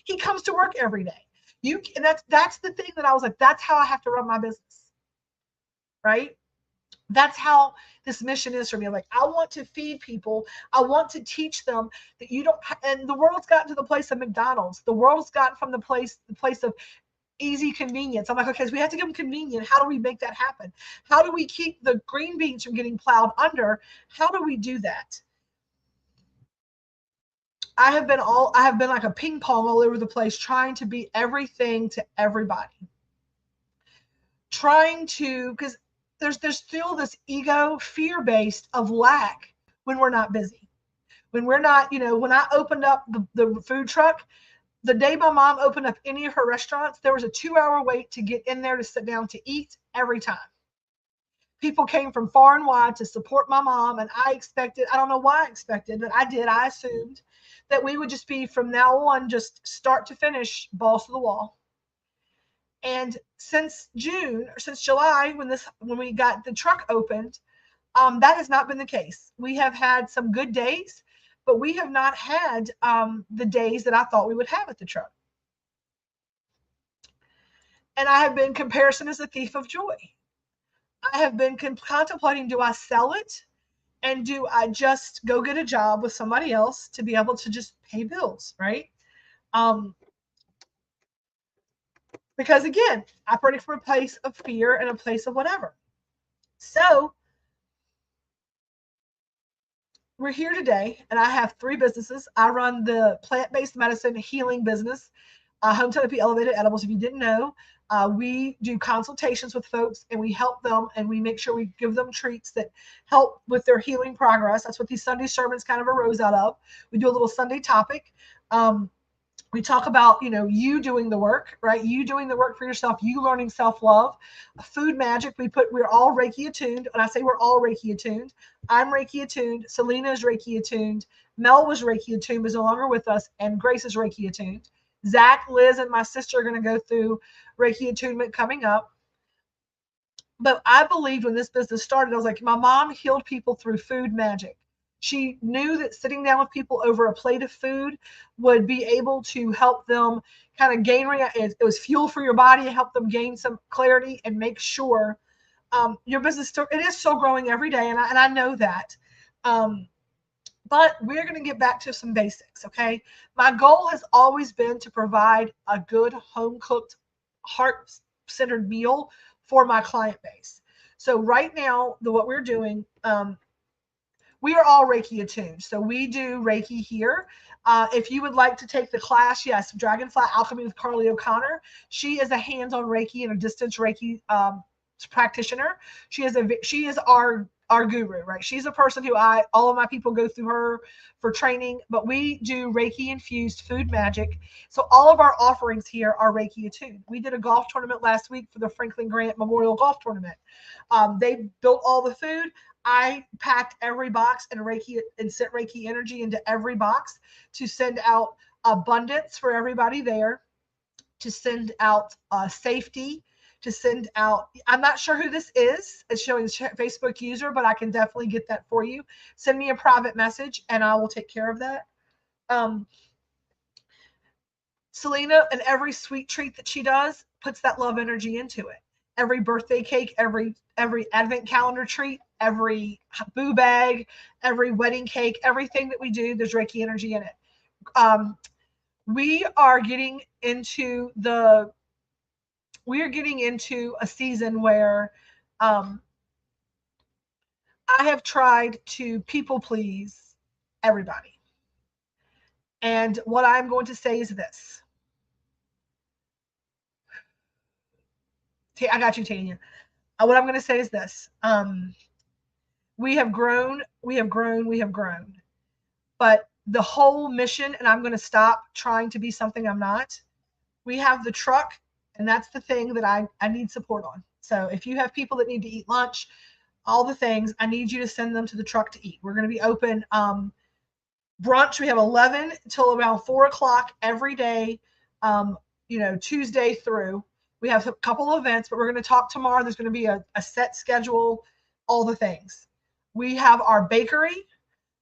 He comes to work every day. And that's the thing that I was like, that's how I have to run my business, right? That's how this mission is for me. Like, I want to feed people. I want to teach them that you don't, and the world's gotten to the place of McDonald's. The world's gotten from the place of easy convenience. I'm like, okay, so we have to give them convenient. How do we make that happen? How do we keep the green beans from getting plowed under? How do we do that? I have been like a ping pong all over the place, trying to be everything to everybody. Because there's still this ego, fear-based of lack when we're not busy. When we're not, when I opened up the food truck, the day my mom opened up any of her restaurants, there was a 2-hour wait to get in there to sit down to eat every time. People came from far and wide to support my mom, and I don't know why I expected, but I assumed that we would just be from now on, just start to finish, balls to the wall. And since July, when we got the truck opened, that has not been the case. We have had some good days, but we have not had the days that I thought we would have at the truck. And I have been, comparison is a thief of joy. I have been contemplating, do I sell it? And do I just go get a job with somebody else to be able to just pay bills, right? Because again, operating from a place of fear and a place of whatever. So we're here today, and I have 3 businesses. I run the plant-based medicine healing business, Home Therapy Elevated Edibles. If you didn't know, we do consultations with folks, and we help them, and we make sure we give them treats that help with their healing progress. That's what these Sunday sermons kind of arose out of. We do a little Sunday topic. We talk about, you doing the work, right? You doing the work for yourself, you learning self-love. Food magic, we're all Reiki attuned. When I say we're all Reiki attuned, I'm Reiki attuned. Selena is Reiki attuned. Mel was Reiki attuned, is no longer with us. And Grace is Reiki attuned. Zach, Liz, and my sister are going to go through Reiki attunement coming up. But I believed when this business started, I was like, my mom healed people through food magic. She knew that sitting down with people over a plate of food would be able to help them kind of gain, it was fuel for your body, help them gain some clarity and make sure your business, it is still growing every day. And I know that. But we're going to get back to some basics, okay? My goal has always been to provide a good home-cooked, heart-centered meal for my client base. So right now, what we're doing, we are all Reiki attuned. So we do Reiki here. If you would like to take the class, yes, Dragonfly Alchemy with Carly O'Connor. She is a hands-on Reiki and a distance Reiki practitioner. She is our guru, right? She's a person who all of my people go through her for training, but we do Reiki infused food magic. So all of our offerings here are Reiki attuned. We did a golf tournament last week for the Franklin Grant Memorial Golf Tournament. They built all the food. I packed every box and sent Reiki energy into every box to send out abundance for everybody there, to send out safety, to send out, I'm not sure who this is. It's showing Facebook user, but I can definitely get that for you. Send me a private message and I will take care of that. Selena, and every sweet treat that she does puts that love energy into it. Every birthday cake, every advent calendar treat, every boo bag, every wedding cake, everything that we do, there's Reiki energy in it. we are getting into a season where I have tried to people please everybody. And what I'm going to say is this. I got you, Tanya. What I'm going to say is this. We have grown, we have grown, we have grown. But the whole mission, and I'm going to stop trying to be something I'm not. We have the truck, and that's the thing that I need support on. So if you have people that need to eat lunch, all the things, I need you to send them to the truck to eat. We're going to be open brunch. We have 11 till around 4 o'clock every day, Tuesday through. We have a couple of events, but we're going to talk tomorrow. There's going to be a set schedule, all the things. We have our bakery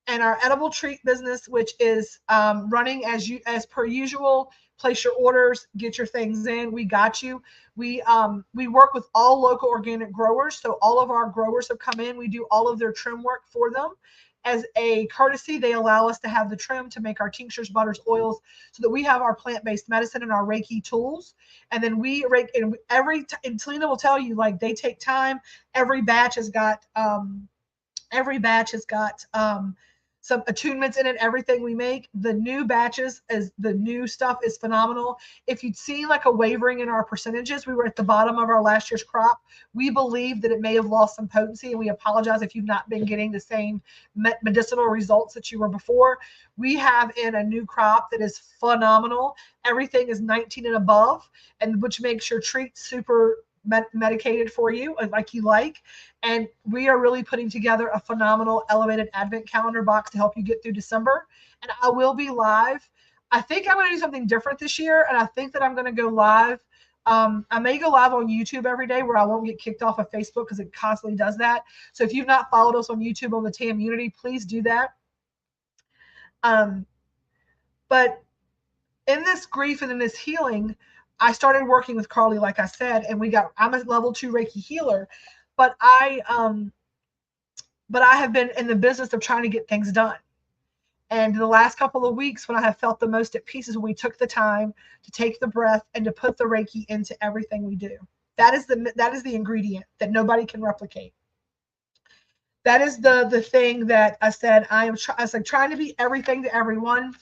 and our edible treat business, which is running as per usual. Place your orders, get your things in. We got you. We work with all local organic growers, so all of our growers have come in. We do all of their trim work for them. As a courtesy, they allow us to have the trim to make our tinctures, butters, oils, so that we have our plant-based medicine and our Reiki tools. And then we rake, and and Selena will tell you, like, they take time. Every batch has got some attunements in it. Everything we make, the new batches, as the new stuff is phenomenal. If you'd seen like a wavering in our percentages, we were at the bottom of our last year's crop. We believe that it may have lost some potency, and we apologize if you've not been getting the same medicinal results that you were before. We have in a new crop that is phenomenal. Everything is 19 and above, and which makes your treats super medicated for you like you like. And we are really putting together a phenomenal elevated advent calendar box to help you get through December. And I will be live. I think I'm going to do something different this year, and I think that I'm going to go live. I may go live on YouTube every day where I won't get kicked off of Facebook because it constantly does that. So if you've not followed us on YouTube on the TAMunity, please do that. But in this grief and in this healing, I started working with Carly, like I said, and I'm a level 2 Reiki healer, but I have been in the business of trying to get things done. And the last couple of weeks, when I have felt the most at peace, is when we took the time to take the breath and to put the Reiki into everything we do. That is the ingredient that nobody can replicate. That is the thing that I said. I was like trying to be everything to everyone.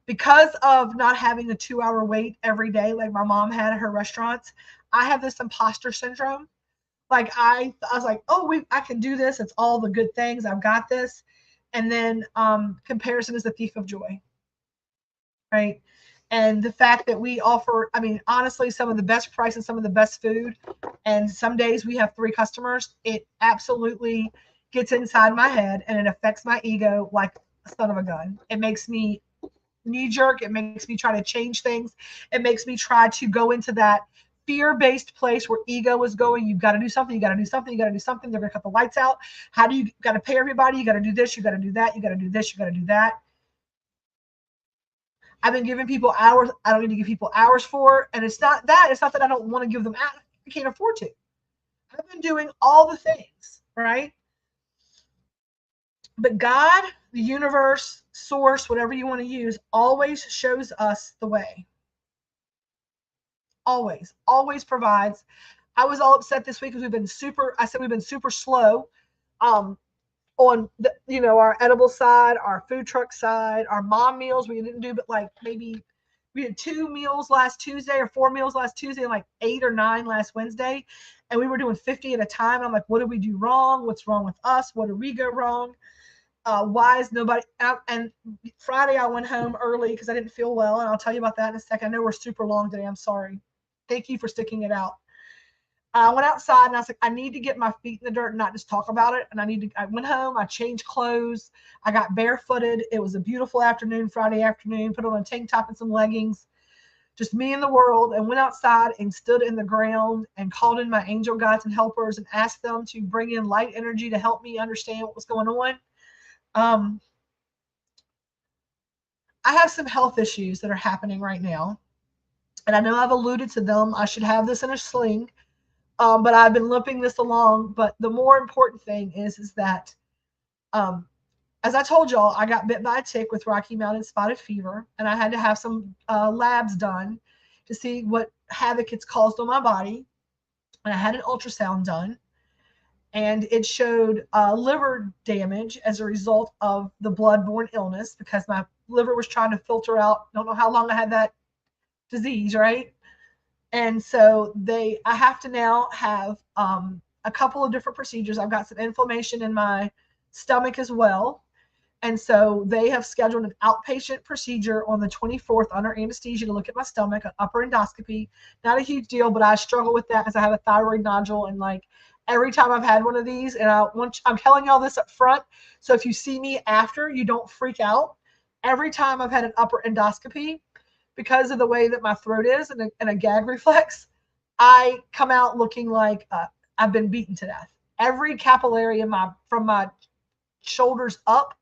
Because of not having a 2-hour wait every day like my mom had at her restaurants, I have this imposter syndrome. Like I was like, oh, I can do this. It's all the good things. I've got this. And then comparison is the thief of joy, right? And the fact that we offer, I mean, honestly, some of the best prices, some of the best food, and some days we have 3 customers, it absolutely gets inside my head and it affects my ego like a son of a gun. It makes me knee jerk. It makes me try to change things. It makes me try to go into that fear-based place where ego is going. You've got to do something. You got to do something. You got to do something. They're going to cut the lights out. How do you got to pay everybody? You got to do this. You got to do that. You got to do this. You got to do that. I've been giving people hours. I don't need to give people hours for. And it's not that. It's not that I don't want to give them hours. I can't afford to. I've been doing all the things, right? But God, the universe, source, whatever you want to use, always shows us the way. Always provides. I was all upset this week because we've been super slow on the, our edible side, our food truck side, our mom meals. We didn't do, but like maybe we had 2 meals last Tuesday or 4 meals last Tuesday and like 8 or 9 last Wednesday. And we were doing 50 at a time. And I'm like, what did we do wrong? What's wrong with us? What did we go wrong? Why is nobody out? And Friday I went home early because I didn't feel well, and I'll tell you about that in a second. I know we're super long today. I'm sorry. Thank you for sticking it out. I went outside and I was like, I need to get my feet in the dirt and not just talk about it. And I went home, I changed clothes, I got barefooted. It was a beautiful afternoon, Friday afternoon, put on a tank top and some leggings, just me and the world, and went outside and stood in the ground and called in my angel guides and helpers and asked them to bring in light energy to help me understand what was going on. I have some health issues that are happening right now, and I know I've alluded to them. I should have this in a sling, but I've been limping this along. But the more important thing is that as I told y'all, I got bit by a tick with Rocky Mountain spotted fever, and I had to have some labs done to see what havoc it's caused on my body. And I had an ultrasound done, and it showed liver damage as a result of the blood-borne illness because my liver was trying to filter out. Don't know how long I had that disease, right? And so I have to now have a couple of different procedures. I've got some inflammation in my stomach as well. And so they have scheduled an outpatient procedure on the 24th under anesthesia to look at my stomach, an upper endoscopy. Not a huge deal, but I struggle with that because I have a thyroid nodule. And like every time I've had one of these, and I'm telling y'all this up front, so if you see me after, you don't freak out. Every time I've had an upper endoscopy, because of the way that my throat is and a gag reflex, I come out looking like I've been beaten to death. Every capillary from my shoulders up,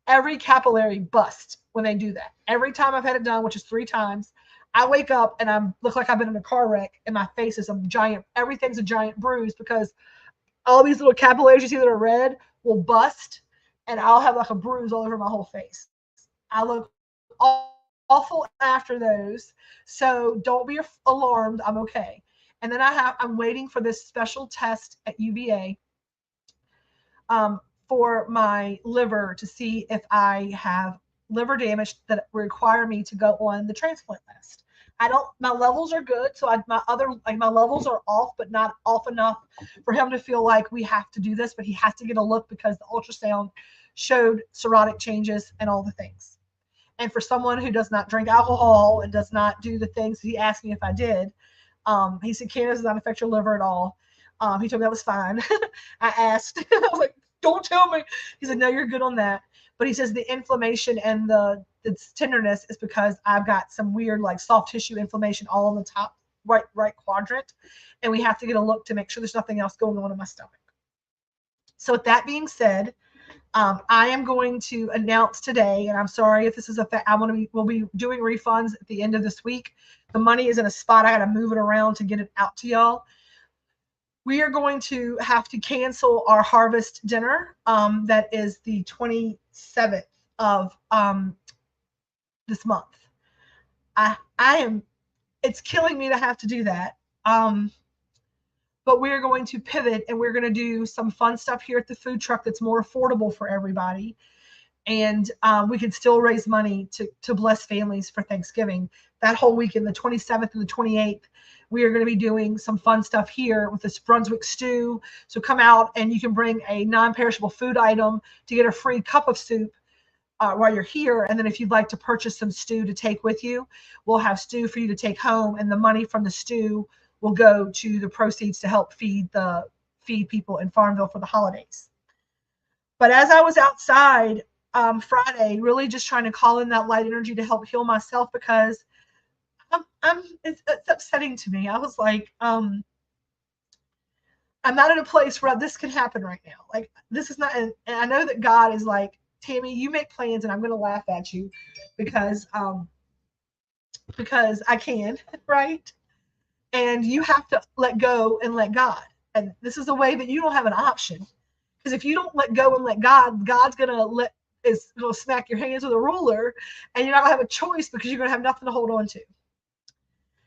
every capillary busts when they do that. Every time I've had it done, which is 3 times, I wake up and I look like I've been in a car wreck, and my face is everything's a giant bruise because all these little capillaries you see that are red will bust, and I'll have like a bruise all over my whole face. I look awful after those, so don't be alarmed. I'm okay. And then I'm waiting for this special test at UVA for my liver to see if I have liver damage that require me to go on the transplant list. My levels are good, so my levels are off, but not off enough for him to feel like we have to do this, but he has to get a look because the ultrasound showed cirrhotic changes and all the things. And for someone who does not drink alcohol and does not do the things he asked me if I did, he said, cannabis does not affect your liver at all. He told me that was fine. I asked, I was like, don't tell me. He said, no, you're good on that. But he says the inflammation and the tenderness is because I've got some weird like soft tissue inflammation all on the top right quadrant. And we have to get a look to make sure there's nothing else going on in my stomach. So with that being said, I am going to announce today, and I'm sorry if this is we'll be doing refunds at the end of this week. The money is in a spot. I got to move it around to get it out to y'all. We are going to have to cancel our harvest dinner. That is the 27th of this month. It's killing me to have to do that. But we're going to pivot, and we're going to do some fun stuff here at the food truck that's more affordable for everybody. And we can still raise money to bless families for Thanksgiving. That whole weekend, the 27th and the 28th, we are going to be doing some fun stuff here with this Brunswick stew. So come out, and you can bring a non-perishable food item to get a free cup of soup while you're here. And then if you'd like to purchase some stew to take with you, we'll have stew for you to take home. And the money from the stew will go to the proceeds to help feed people in Farmville for the holidays. But as I was outside Friday, really just trying to call in that light energy to help heal myself, because it's upsetting to me. I was like, I'm not in a place where this can happen right now. Like, this is not, and I know that God is like, Tammy, you make plans, and I'm going to laugh at you because I can, right? And you have to let go and let God. And this is a way that you don't have an option. Because if you don't let go and let God, God's going to smack your hands with a ruler, and you're not going to have a choice because you're going to have nothing to hold on to.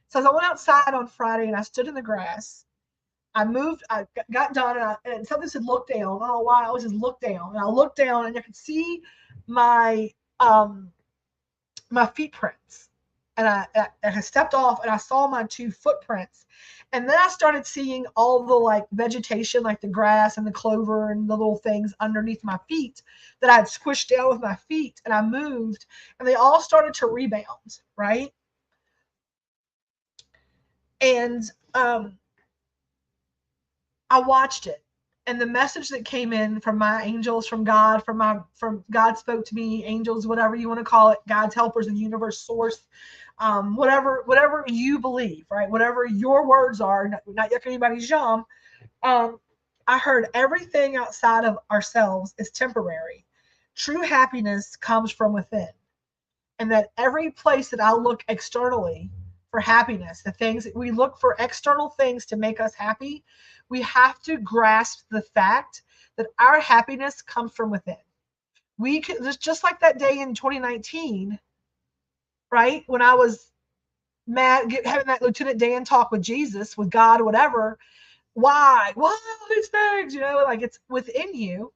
So as I went outside on Friday and I stood in the grass, I got done, and something said, look down. I don't know why. I was just look down. And I looked down, and I could see my feet prints. And I stepped off, and I saw my 2 footprints. And then I started seeing all the like vegetation, like the grass and the clover and the little things underneath my feet that I had squished down with my feet. And I moved, and they all started to rebound, right? And I watched it. And the message that came in from my angels, from God, from God spoke to me, angels, whatever you want to call it, God's helpers, the universe source, whatever you believe, right? Whatever your words are, not yuck anybody's yum. I heard everything outside of ourselves is temporary. True happiness comes from within. And that every place that I look externally for happiness, the things that we look for external things to make us happy, we have to grasp the fact that our happiness comes from within. We could just like that day in 2019, right? When I was mad, having that Lieutenant Dan talk with Jesus, with God, whatever. Why all these things? Like it's within you.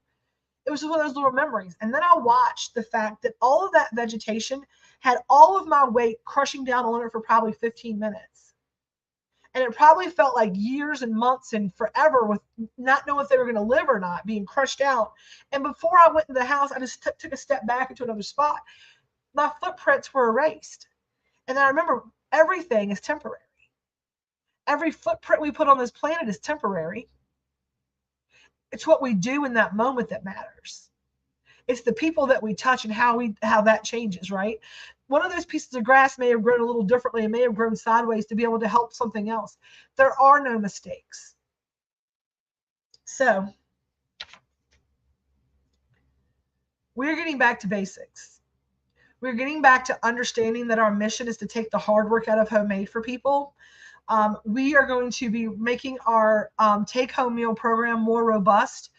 It was just one of those little memories. And then I watched the fact that all of that vegetation had all of my weight crushing down on it for probably 15 minutes. And it probably felt like years and months and forever with not knowing if they were going to live or not, being crushed out. And before I went into the house, I just took a step back into another spot. My footprints were erased. And then I remember everything is temporary. Every footprint we put on this planet is temporary. It's what we do in that moment that matters. It's the people that we touch and how that changes, right? One of those pieces of grass may have grown a little differently and may have grown sideways to be able to help something else. There are no mistakes. So we're getting back to basics. We're getting back to understanding that our mission is to take the hard work out of homemade for people. We are going to be making our take-home meal program more robust.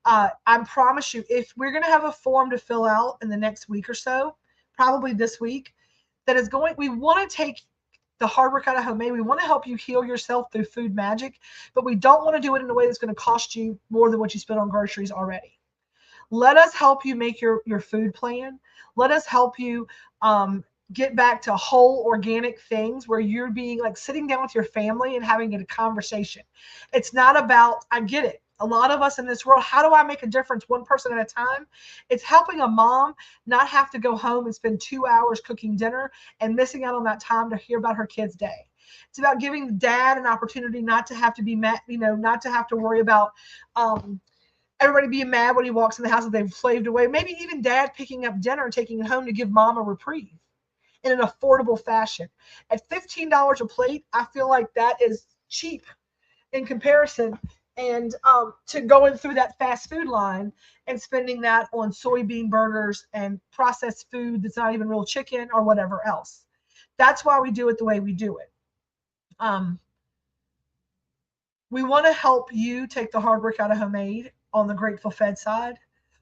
I promise you, if we're going to have a form to fill out in the next week or so, probably this week, we want to take the hard work out of homemade. We want to help you heal yourself through food magic, but we don't want to do it in a way that's going to cost you more than what you spend on groceries already. Let us help you make your food plan. Let us help you get back to whole organic things where you're being like sitting down with your family and having a conversation. It's not about, I get it. A lot of us in this world, how do I make a difference one person at a time? It's helping a mom not have to go home and spend 2 hours cooking dinner and missing out on that time to hear about her kid's day. It's about giving dad an opportunity not to have to be mad, not to have to worry about everybody being mad when he walks in the house that they've slaved away. Maybe even dad picking up dinner and taking it home to give mom a reprieve in an affordable fashion. At $15 a plate, I feel like that is cheap in comparison, and to going through that fast food line and spending that on soybean burgers and processed food that's not even real chicken or whatever else. That's why we do it the way we do it. We want to help you take the hard work out of homemade on the Grateful Fed side.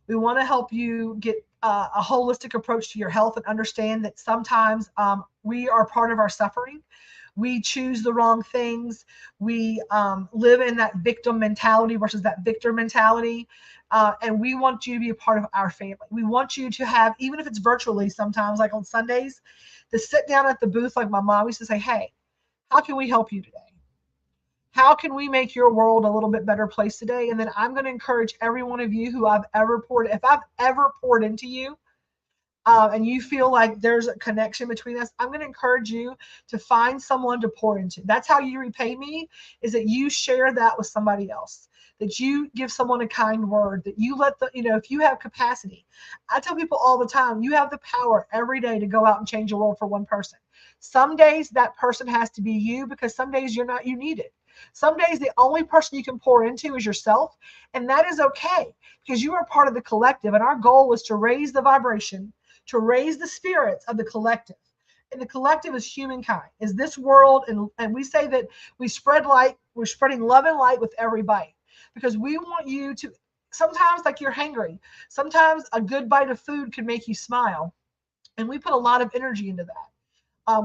We want to help you get a holistic approach to your health and understand that sometimes we are part of our suffering. We choose the wrong things. We live in that victim mentality versus that victor mentality. And we want you to be a part of our family. We want you to have, even if it's virtually sometimes, like on Sundays, to sit down at the booth like my mom used to say, hey, how can we help you today? How can we make your world a little bit better place today? And then I'm going to encourage every one of you who if I've ever poured into you, and you feel like there's a connection between us, I'm going to encourage you to find someone to pour into. That's how you repay me, is that you share that with somebody else, that you give someone a kind word, that you let if you have capacity. I tell people all the time, you have the power every day to go out and change the world for one person. Some days that person has to be you, because some days you need it. Some days the only person you can pour into is yourself, and that is okay, because you are part of the collective, and our goal is to raise the vibration, to raise the spirits of the collective. And the collective is humankind, is this world, and we say that we spread light, we're spreading love and light with every bite, because we want you to, sometimes like you're hangry, sometimes a good bite of food can make you smile, and we put a lot of energy into that.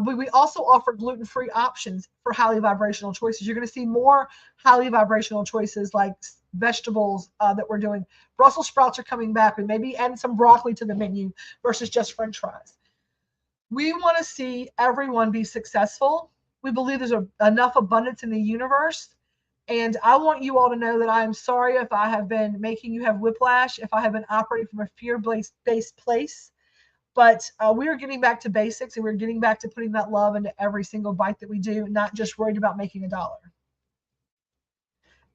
But we also offer gluten-free options for highly vibrational choices. You're going to see more highly vibrational choices like vegetables that we're doing. Brussels sprouts are coming back. We maybe add some broccoli to the menu versus just French fries. We want to see everyone be successful. We believe there's enough abundance in the universe. And I want you all to know that I am sorry if I have been making you have whiplash, if I have been operating from a fear-based place. But we are getting back to basics, and we're getting back to putting that love into every single bite that we do, not just worried about making $1.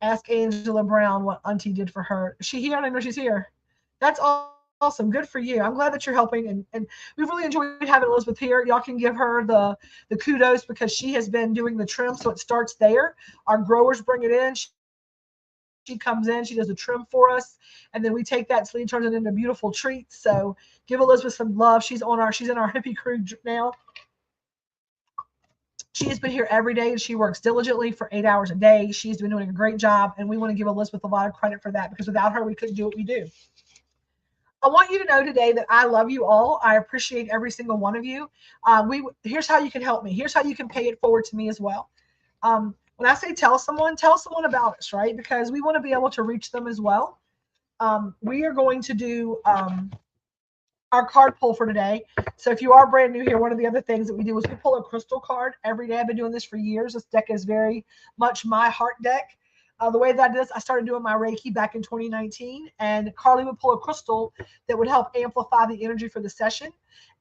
Ask Angela Brown what Auntie did for her. Is she here? I know she's here. That's awesome. Good for you. I'm glad that you're helping. And we've really enjoyed having Elizabeth here. Y'all can give her the kudos, because she has been doing the trim. So it starts there. Our growers bring it in. She comes in, she does a trim for us, and then we take that sleeve, turns it into beautiful treats. So give Elizabeth some love. She's in our hippie crew now. She has been here every day, and she works diligently for 8 hours a day. She's been doing a great job, and we want to give Elizabeth a lot of credit for that, because without her, we couldn't do what we do. I want you to know today that I love you all. I appreciate every single one of you. Here's how you can help me. Here's how you can pay it forward to me as well. When I say tell someone about us, right? Because we want to be able to reach them as well. We are going to do our card pull for today. So if you are brand new here, one of the other things that we do is we pull a crystal card every day. I've been doing this for years. This deck is very much my heart deck. The way that I did this, I started doing my Reiki back in 2019, and Carly would pull a crystal that would help amplify the energy for the session.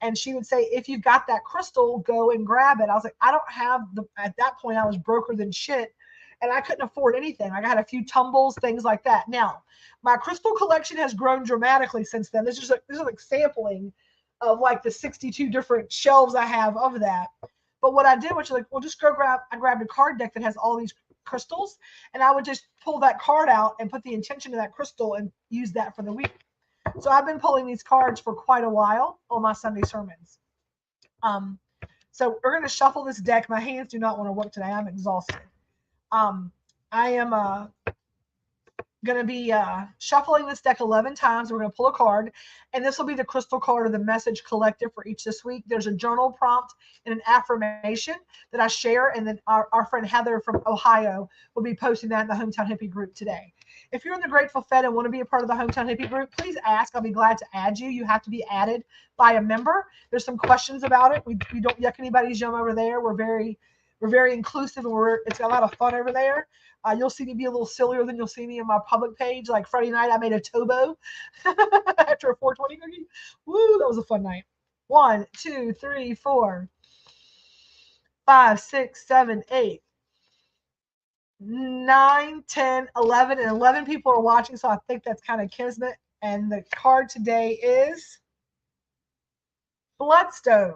And she would say, if you've got that crystal, go and grab it. I was like, I don't have at that point, I was broker than shit, and I couldn't afford anything. I had a few tumbles, things like that. Now, my crystal collection has grown dramatically since then. This is like sampling of like the 62 different shelves I have of that. But what I did was like, well, just I grabbed a card deck that has all these crystals, and I would just pull that card out and put the intention of that crystal and use that for the week. So I've been pulling these cards for quite a while on my Sunday sermons. So we're going to shuffle this deck. My hands do not want to work today. I'm exhausted. I am going to be shuffling this deck 11 times. We're going to pull a card, and this will be the crystal card of the message collective for each this week. There's a journal prompt and an affirmation that I share, and then our friend Heather from Ohio will be posting that in the Hometown Hippie group today. If you're in the Grateful Fed and want to be a part of the Hometown Hippie group, please ask. I'll be glad to add you. You have to be added by a member. There's some questions about it. We don't yuck anybody's yum over there. We're very inclusive, and it's a lot of fun over there. You'll see me be a little sillier than you'll see me in my public page. Like Friday night, I made a Tobo after a 420 cookie. Woo, that was a fun night. 1, 2, 3, 4, 5, 6, 7, 8, 9, 10, 11, and 11 people are watching, so I think that's kind of kismet. And the card today is Bloodstone.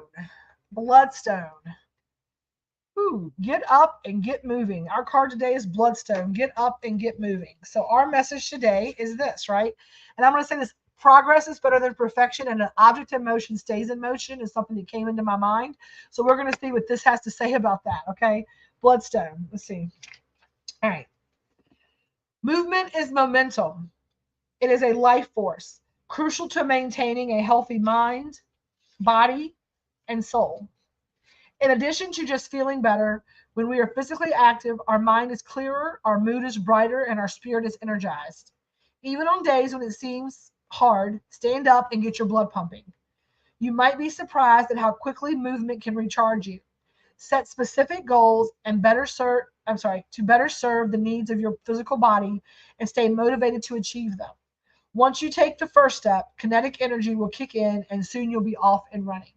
Bloodstone. Ooh, get up and get moving. Our card today is Bloodstone. Get up and get moving. So our message today is this, right? And I'm going to say this: progress is better than perfection, and an object in motion stays in motion is something that came into my mind. So we're going to see what this has to say about that, okay? Bloodstone. Let's see. All right. Movement is momentum. It is a life force, crucial to maintaining a healthy mind, body, and soul. In addition to just feeling better, when we are physically active, our mind is clearer, our mood is brighter, and our spirit is energized. Even on days when it seems hard, stand up and get your blood pumping. You might be surprised at how quickly movement can recharge you. Set specific goals and to better serve the needs of your physical body and stay motivated to achieve them. Once you take the first step, kinetic energy will kick in and soon you'll be off and running.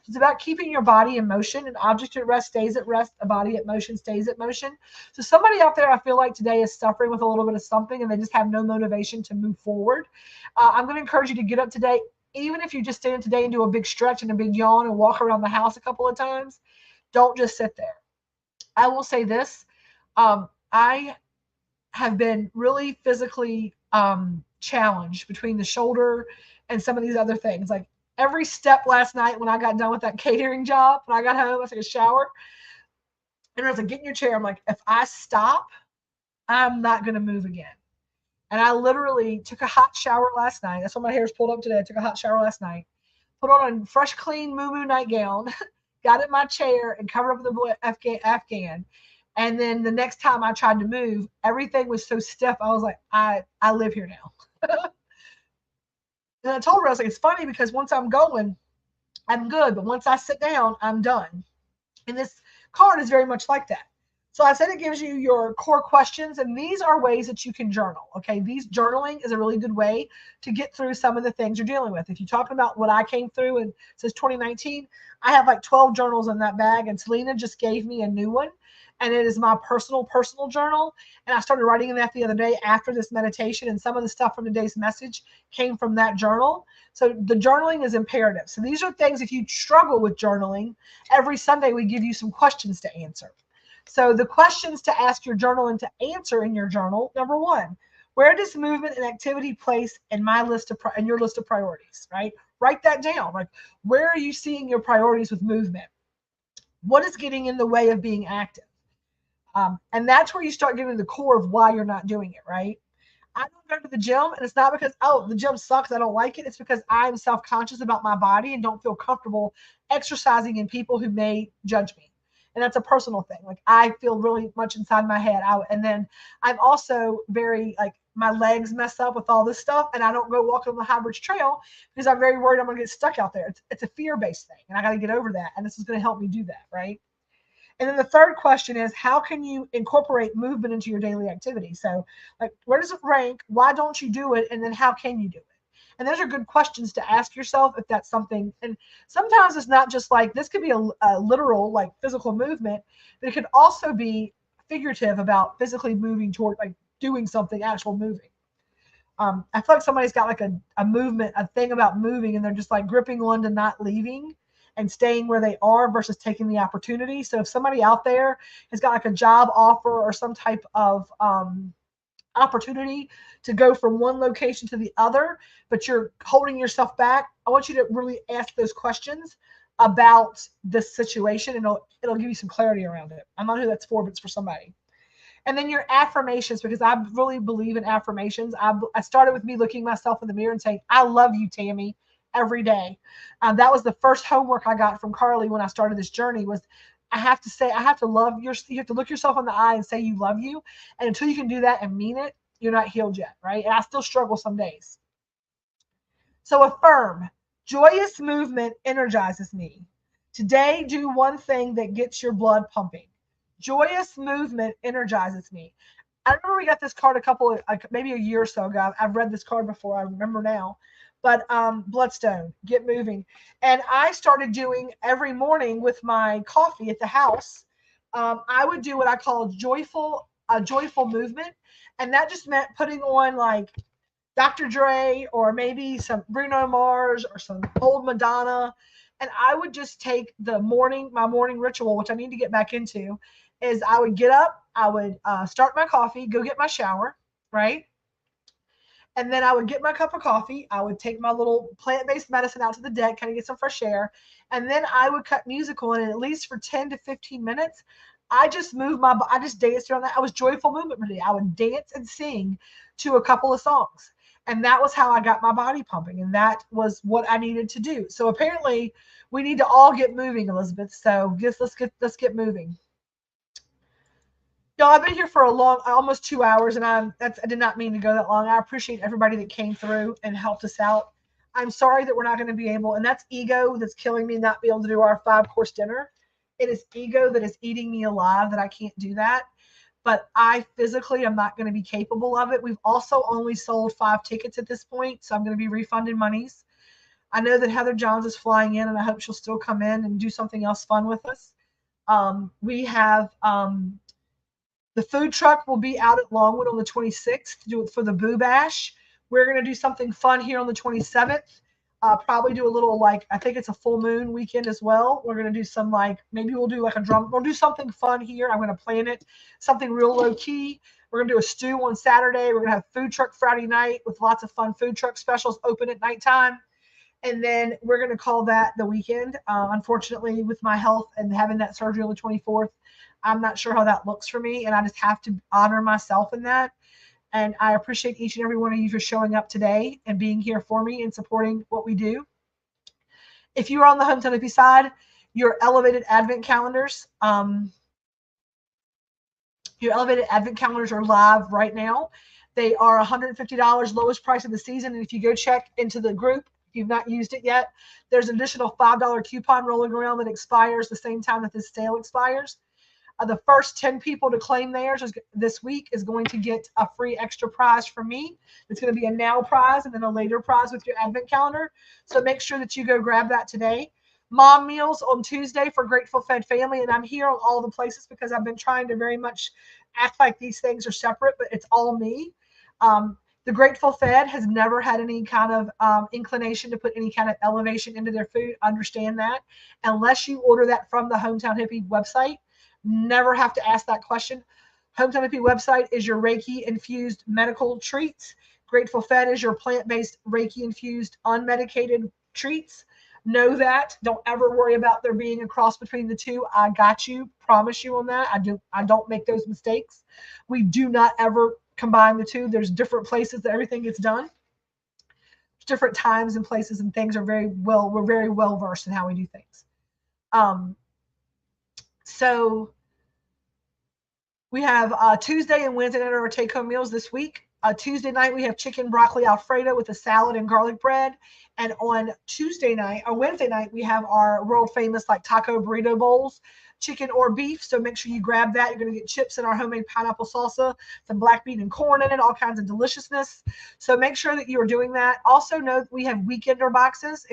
It's about keeping your body in motion. An object at rest stays at rest. A body at motion stays at motion. So somebody out there, I feel like today is suffering with a little bit of something and they just have no motivation to move forward. I'm going to encourage you to get up today. Even if you just stand today and do a big stretch and a big yawn and walk around the house a couple of times, don't just sit there. I will say this. I have been really physically challenged between the shoulder and some of these other things. Like every step last night when I got done with that catering job, when I got home, I took a shower. And I was like, get in your chair. I'm like, if I stop, I'm not going to move again. And I literally took a hot shower last night. That's why my hair's pulled up today. I took a hot shower last night. Put on a fresh, clean moo nightgown, got in my chair and covered up with the Afghan. And then the next time I tried to move, everything was so stiff. I was like, I live here now. And I told her, I was like, it's funny because once I'm going, I'm good. But once I sit down, I'm done. And this card is very much like that. So I said it gives you your core questions, and these are ways that you can journal. Okay, journaling is a really good way to get through some of the things you're dealing with. If you talk about what I came through and since 2019, I have like 12 journals in that bag, and Selena just gave me a new one, and it is my personal journal. And I started writing in that the other day after this meditation, and some of the stuff from today's message came from that journal. So the journaling is imperative. So these are things, if you struggle with journaling, every Sunday we give you some questions to answer. So the questions to ask your journal and to answer in your journal: number one, where does movement and activity place in my list of in your list of priorities, right? Write that down. Like, where are you seeing your priorities with movement? What is getting in the way of being active? And that's where you start getting to the core of why you're not doing it, right? I don't go to the gym, and it's not because, oh, the gym sucks, I don't like it. It's because I'm self-conscious about my body and don't feel comfortable exercising in people who may judge me. And that's a personal thing. Like, I feel really much inside my head. And then I'm also very, like, my legs mess up with all this stuff, and I don't go walking on the High Bridge Trail because I'm very worried I'm going to get stuck out there. It's a fear-based thing, and I got to get over that. And this is going to help me do that, right? And then the third question is, how can you incorporate movement into your daily activity? So, like, where does it rank? Why don't you do it? And then how can you do it? And those are good questions to ask yourself if that's something. And sometimes it's not just like, this could be a literal, like, physical movement, but it could also be figurative about physically moving toward, like, doing something, actual moving. I feel like somebody's got like a movement, a thing about moving, and they're just like gripping on to not leaving and staying where they are versus taking the opportunity. So if somebody out there has got like a job offer or some type of opportunity to go from one location to the other, but you're holding yourself back, I want you to really ask those questions about this situation, and it'll give you some clarity around it. I'm not sure who that's for, but it's for somebody. And then your affirmations, because I really believe in affirmations. I started with me looking myself in the mirror and saying, I love you, Tammy, every day. That was the first homework I got from Carly when I started this journey was, I have to love you have to look yourself in the eye and say you love you. And until you can do that and mean it, you're not healed yet, right? And I still struggle some days. So affirm, joyous movement energizes me. Today, do one thing that gets your blood pumping. Joyous movement energizes me. I remember we got this card like maybe a year or so ago. I've read this card before. I remember now. But Bloodstone, get moving. And I started doing every morning with my coffee at the house. I would do what I call a joyful movement. And that just meant putting on like Dr. Dre or maybe some Bruno Mars or some old Madonna. And I would just take my morning ritual, which I need to get back into, is I would get up, I would start my coffee, go get my shower, right? And then I would get my cup of coffee. I would take my little plant-based medicine out to the deck, kind of get some fresh air. And then I would cut music on, and at least for 10 to 15 minutes, I just danced around that. I was joyful movement for the day. I would dance and sing to a couple of songs. And that was how I got my body pumping. And that was what I needed to do. So apparently we need to all get moving, Elizabeth. So let's get moving. No, I've been here for almost 2 hours, and I did not mean to go that long. I appreciate everybody that came through and helped us out. I'm sorry that we're not going to be able, and that's ego that's killing me, not be able to do our 5-course dinner. It is ego that is eating me alive that I can't do that. But I physically am not going to be capable of it. We've also only sold 5 tickets at this point, so I'm going to be refunding monies. I know that Heather Johns is flying in, and I hope she'll still come in and do something else fun with us. We have the food truck will be out at Longwood on the 26th to do it for the Boo Bash. We're going to do something fun here on the 27th. Probably do a little, like, I think it's a full moon weekend as well. We're going to do some, like, maybe we'll do like we'll do something fun here. I'm going to plan it, something real low key. We're going to do a stew on Saturday. We're going to have food truck Friday night with lots of fun food truck specials open at nighttime. And then we're going to call that the weekend. Unfortunately, with my health and having that surgery on the 24th, I'm not sure how that looks for me. And I just have to honor myself in that. And I appreciate each and every one of you for showing up today and being here for me and supporting what we do. If you are on the Hometown Hippie side, your elevated advent calendars, are live right now. They are $150, lowest price of the season. And if you go check into the group, if you've not used it yet, there's an additional $5 coupon rolling around that expires the same time that this sale expires. The first 10 people to claim theirs this week is going to get a free extra prize from me. It's going to be a now prize and then a later prize with your advent calendar. So make sure that you go grab that today. Mom meals on Tuesday for Grateful Fed Family. And I'm here on all the places because I've been trying to very much act like these things are separate, but it's all me. The Grateful Fed has never had any kind of inclination to put any kind of elevation into their food. Understand that. Unless you order that from the Hometown Hippie website, never have to ask that question. Hometown Hippie website is your Reiki infused medical treats. Grateful Fed is your plant-based Reiki infused unmedicated treats. Know that. Don't ever worry about there being a cross between the two. I got you. Promise you on that. I don't make those mistakes. We do not ever combine the two. There's different places that everything gets done. Different times and places and things are we're very well versed in how we do things. So we have Tuesday and Wednesday night are our take-home meals this week. Tuesday night we have chicken broccoli Alfredo with a salad and garlic bread. And on Tuesday night or Wednesday night we have our world famous like taco burrito bowls, chicken or beef. So make sure you grab that. You're going to get chips in our homemade pineapple salsa, some black bean and corn in it, all kinds of deliciousness. So make sure that you are doing that. Also know that we have weekender boxes.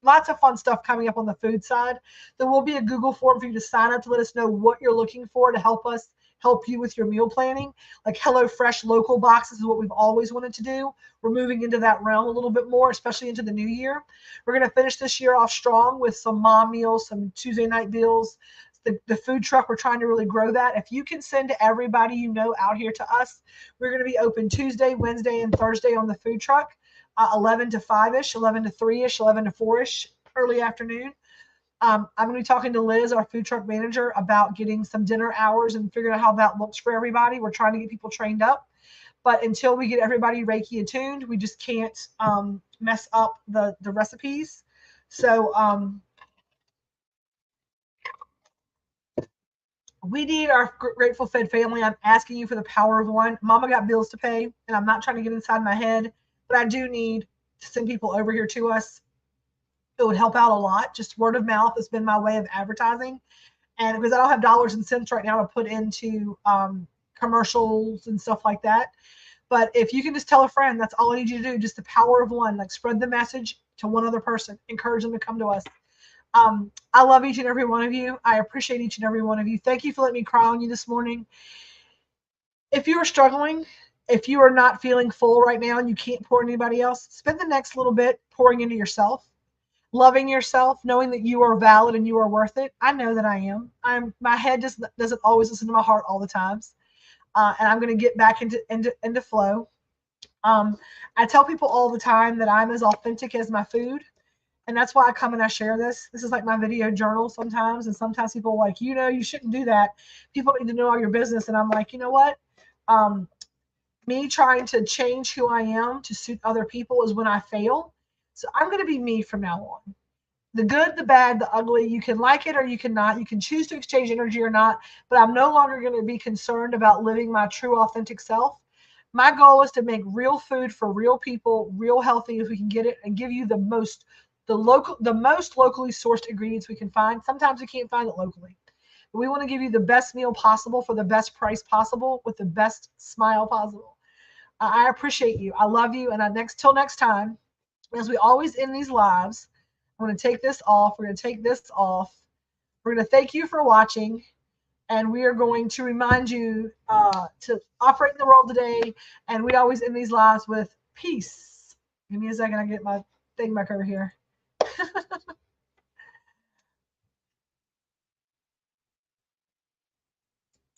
Lots of fun stuff coming up on the food side. There will be a Google form for you to sign up to let us know what you're looking for to help you with your meal planning. Like HelloFresh local boxes is what we've always wanted to do. We're moving into that realm a little bit more, especially into the new year. We're going to finish this year off strong with some mom meals, some Tuesday night deals. The food truck, we're trying to really grow that. If you can send everybody you know out here to us, we're going to be open Tuesday, Wednesday, and Thursday on the food truck, 11 to 5-ish, 11 to 3-ish, 11 to 4-ish, early afternoon. I'm going to be talking to Liz, our food truck manager, about getting some dinner hours and figuring out how that looks for everybody. We're trying to get people trained up. But until we get everybody Reiki attuned, we just can't mess up the recipes. So we need our Grateful Fed family. I'm asking you for the power of one. Mama got bills to pay, and I'm not trying to get inside my head, but I do need to send people over here to us. It would help out a lot. Just word of mouth has been my way of advertising. And because I don't have dollars and cents right now to put into commercials and stuff like that. But if you can just tell a friend, that's all I need you to do. Just the power of one, like spread the message to one other person, encourage them to come to us. I love each and every one of you. I appreciate each and every one of you. Thank you for letting me cry on you this morning. If you are struggling, if you are not feeling full right now and you can't pour into anybody else, spend the next little bit pouring into yourself, loving yourself, knowing that you are valid and you are worth it. I know that I am. My head just doesn't always listen to my heart all the times. And I'm going to get back into flow. I tell people all the time that I'm as authentic as my food. And that's why I come and I share this. This is like my video journal sometimes. And sometimes people are like, you shouldn't do that. People need to know all your business. And I'm like, you know what? Me trying to change who I am to suit other people is when I fail. So I'm going to be me from now on. The good, the bad, the ugly, you can like it or you cannot. You can choose to exchange energy or not. But I'm no longer going to be concerned about living my true, authentic self. My goal is to make real food for real people, real healthy if we can get it, and give you the most locally sourced ingredients we can find. Sometimes we can't find it locally. But we want to give you the best meal possible for the best price possible with the best smile possible. I appreciate you. I love you. And till next time, as we always end these lives, I'm going to take this off. We're going to take this off. We're going to thank you for watching. And we are going to remind you to operate in the world today. And we always end these lives with peace. Give me a second. I get my thing back over here.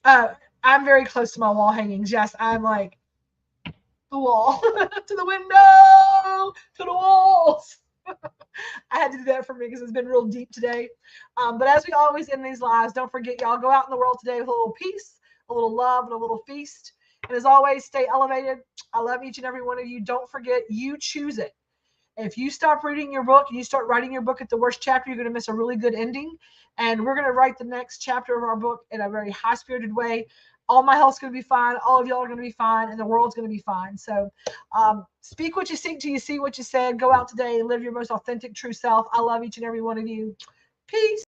I'm very close to my wall hangings. Yes, I'm like the wall to the window to the walls. I had to do that for me because it's been real deep today. But as we always end these lives, don't forget, y'all, go out in the world today with a little peace, a little love, and a little feast. And as always, stay elevated. I love each and every one of you. Don't forget, you choose it. If you stop reading your book and you start writing your book at the worst chapter, you're going to miss a really good ending. And we're going to write the next chapter of our book in a very high-spirited way. All my health's going to be fine. All of y'all are going to be fine. And the world's going to be fine. So speak what you think till you see what you said. Go out today and live your most authentic, true self. I love each and every one of you. Peace.